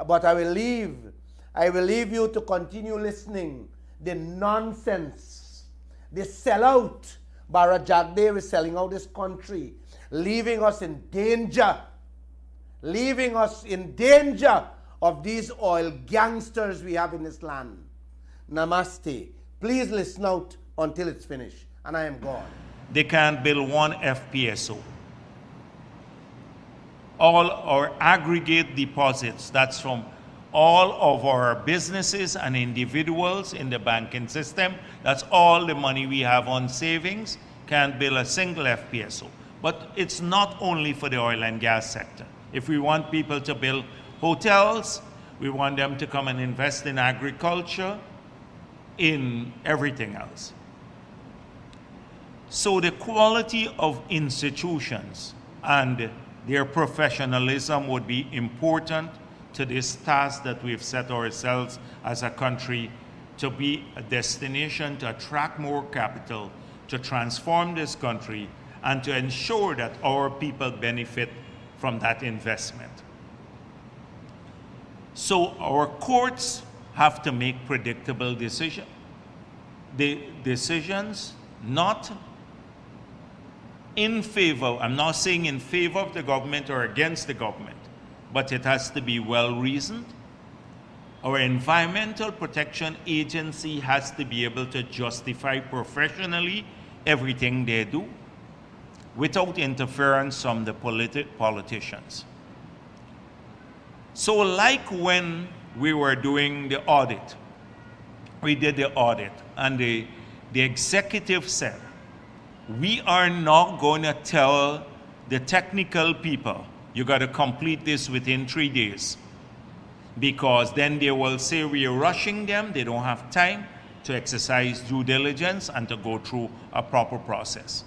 But I will leave you to continue listening. The nonsense, the sellout. Bara Jagdev is selling out this country, leaving us in danger of these oil gangsters we have in this land. Namaste. Please listen out until it's finished. And I am gone. They can't build one FPSO. All our aggregate deposits, that's from all of our businesses and individuals in the banking system, that's all the money we have on savings, can't build a single FPSO. But it's not only for the oil and gas sector. If we want people to build hotels, we want them to come and invest in agriculture, in everything else. So the quality of institutions and their professionalism would be important to this task that we've set ourselves as a country, to be a destination to attract more capital, to transform this country, and to ensure that our people benefit from that investment. So our courts have to make predictable decisions. The decisions not in favor, I'm not saying in favor of the government or against the government, but it has to be well reasoned. Our Environmental Protection Agency has to be able to justify professionally everything they do without interference from the politicians. So like when we were doing the audit, we did the audit, and the executive said, we are not going to tell the technical people, you got to complete this within 3 days, because then they will say we are rushing them, they don't have time to exercise due diligence and to go through a proper process.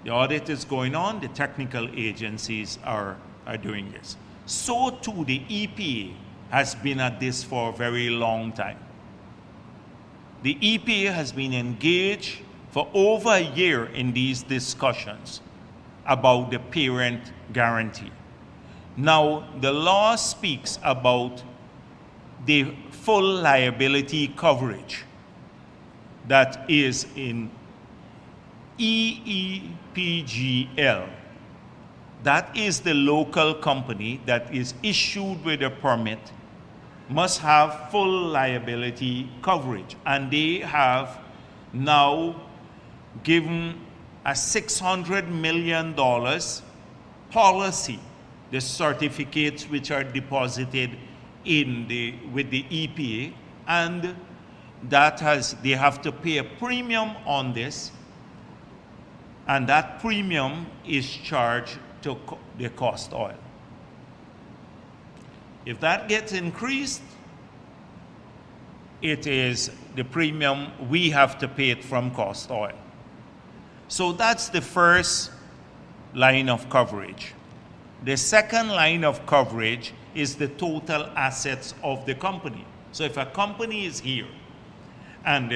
The audit is going on, the technical agencies are doing this. So too, the EPA has been at this for a very long time. The EPA has been engaged for over a year in these discussions about the parent guarantee. Now, the law speaks about the full liability coverage that is in EEPGL. That is the local company that is issued with a permit must have full liability coverage. And they have now given a $600 million policy, the certificates which are deposited with the EPA, and they have to pay a premium on this, and that premium is charged to the cost oil. If that gets increased, it is the premium we have to pay it from cost oil. So that's the first line of coverage. The second line of coverage is the total assets of the company. So if a company is here and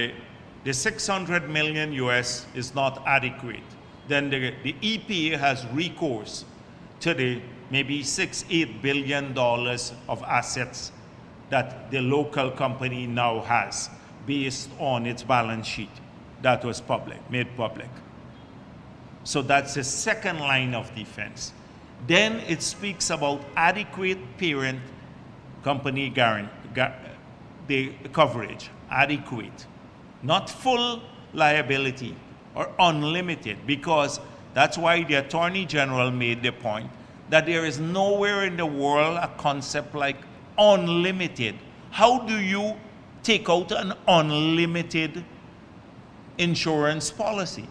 the 600 million US is not adequate, then the EPA has recourse to the maybe $6-8 billion of assets that the local company now has based on its balance sheet that was made public. So that's the second line of defense. Then it speaks about adequate parent company the coverage, adequate. not full liability or unlimited, because that's why the Attorney General made the point that there is nowhere in the world a concept like unlimited. How do you take out an unlimited insurance policy?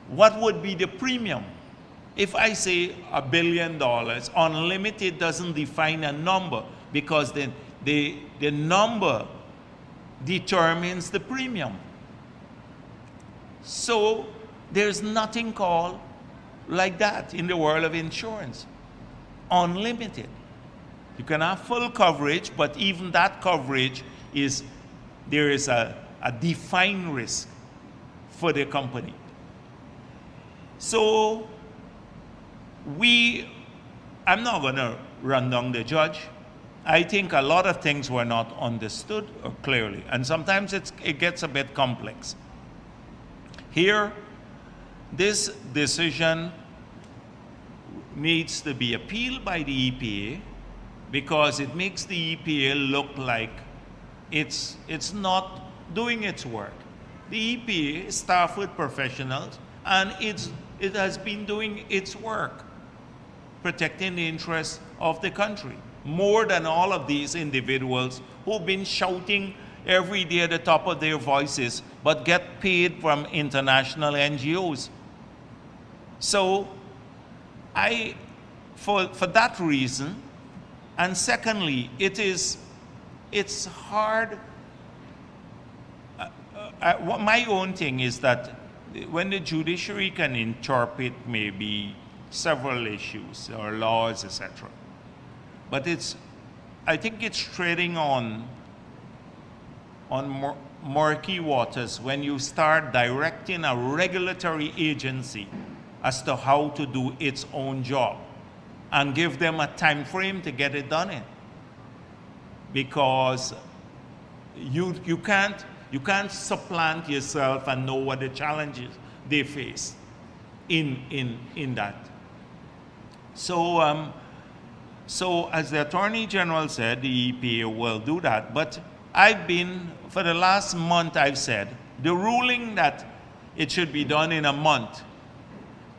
What would be the premium? If I say $1 billion, unlimited doesn't define a number, because the number determines the premium. So there's nothing called like that in the world of insurance. Unlimited. You can have full coverage, but even that coverage there is a defined risk for the company. So I'm not going to run down the judge. I think a lot of things were not understood clearly, and sometimes it gets a bit complex. Here, this decision needs to be appealed by the EPA, because it makes the EPA look like it's not doing its work. The EPA is staffed with professionals, and it has been doing its work, protecting the interests of the country, more than all of these individuals who've been shouting every day at the top of their voices, but get paid from international NGOs. So for that reason, and secondly, it's hard. My own thing is that when the judiciary can interpret maybe several issues or laws, etc., but I think it's treading on murky waters when you start directing a regulatory agency as to how to do its own job and give them a time frame to get it done in. Because you can't supplant yourself and know what the challenges they face in that. So as the Attorney General said, the EPA will do that. But for the last month, I've said, the ruling that it should be done in a month,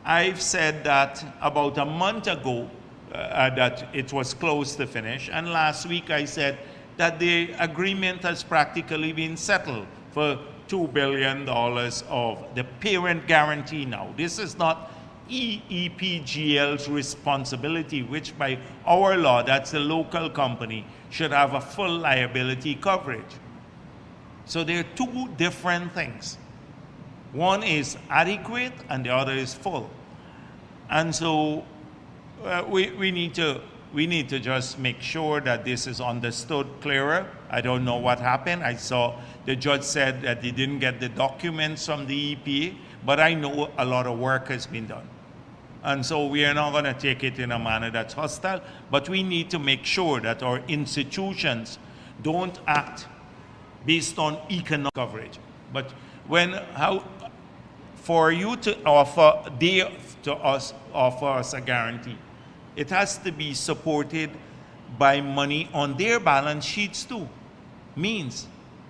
I've said that about a month ago, that it was close to finish. And last week I said that the agreement has practically been settled for $2 billion of the parent guarantee now. This is not EPGL's responsibility, which by our law, that's the local company, should have a full liability coverage. So there are two different things. One is adequate and the other is full. And so we need to just make sure that this is understood clearer. I don't know what happened. I saw the judge said that he didn't get the documents from the EPA, but I know a lot of work has been done. And so we are not going to take it in a manner that's hostile, but we need to make sure that our institutions don't act based on economic coverage. But for you to offer us a guarantee, it has to be supported by money on their balance sheets too.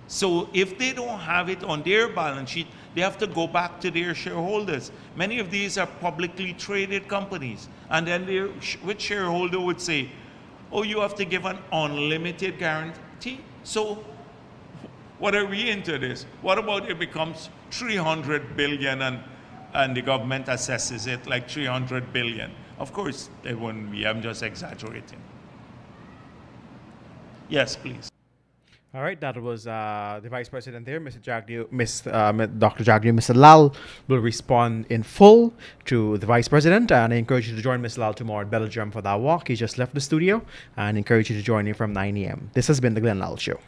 So if they don't have it on their balance sheet, they have to go back to their shareholders. Many of these are publicly traded companies. And then which shareholder would say, oh, you have to give an unlimited guarantee? So what are we into this? What about it becomes 300 billion and the government assesses it like 300 billion? Of course, it wouldn't be. I'm just exaggerating. Yes, please. All right, that was the Vice President there, Dr. Jagdeep. Mr. Lall will respond in full to the Vice President, and I encourage you to join Mr. Lall tomorrow at Belgium for that walk. He just left the studio, and encourage you to join him from 9 a.m. This has been the Glenn Lall Show.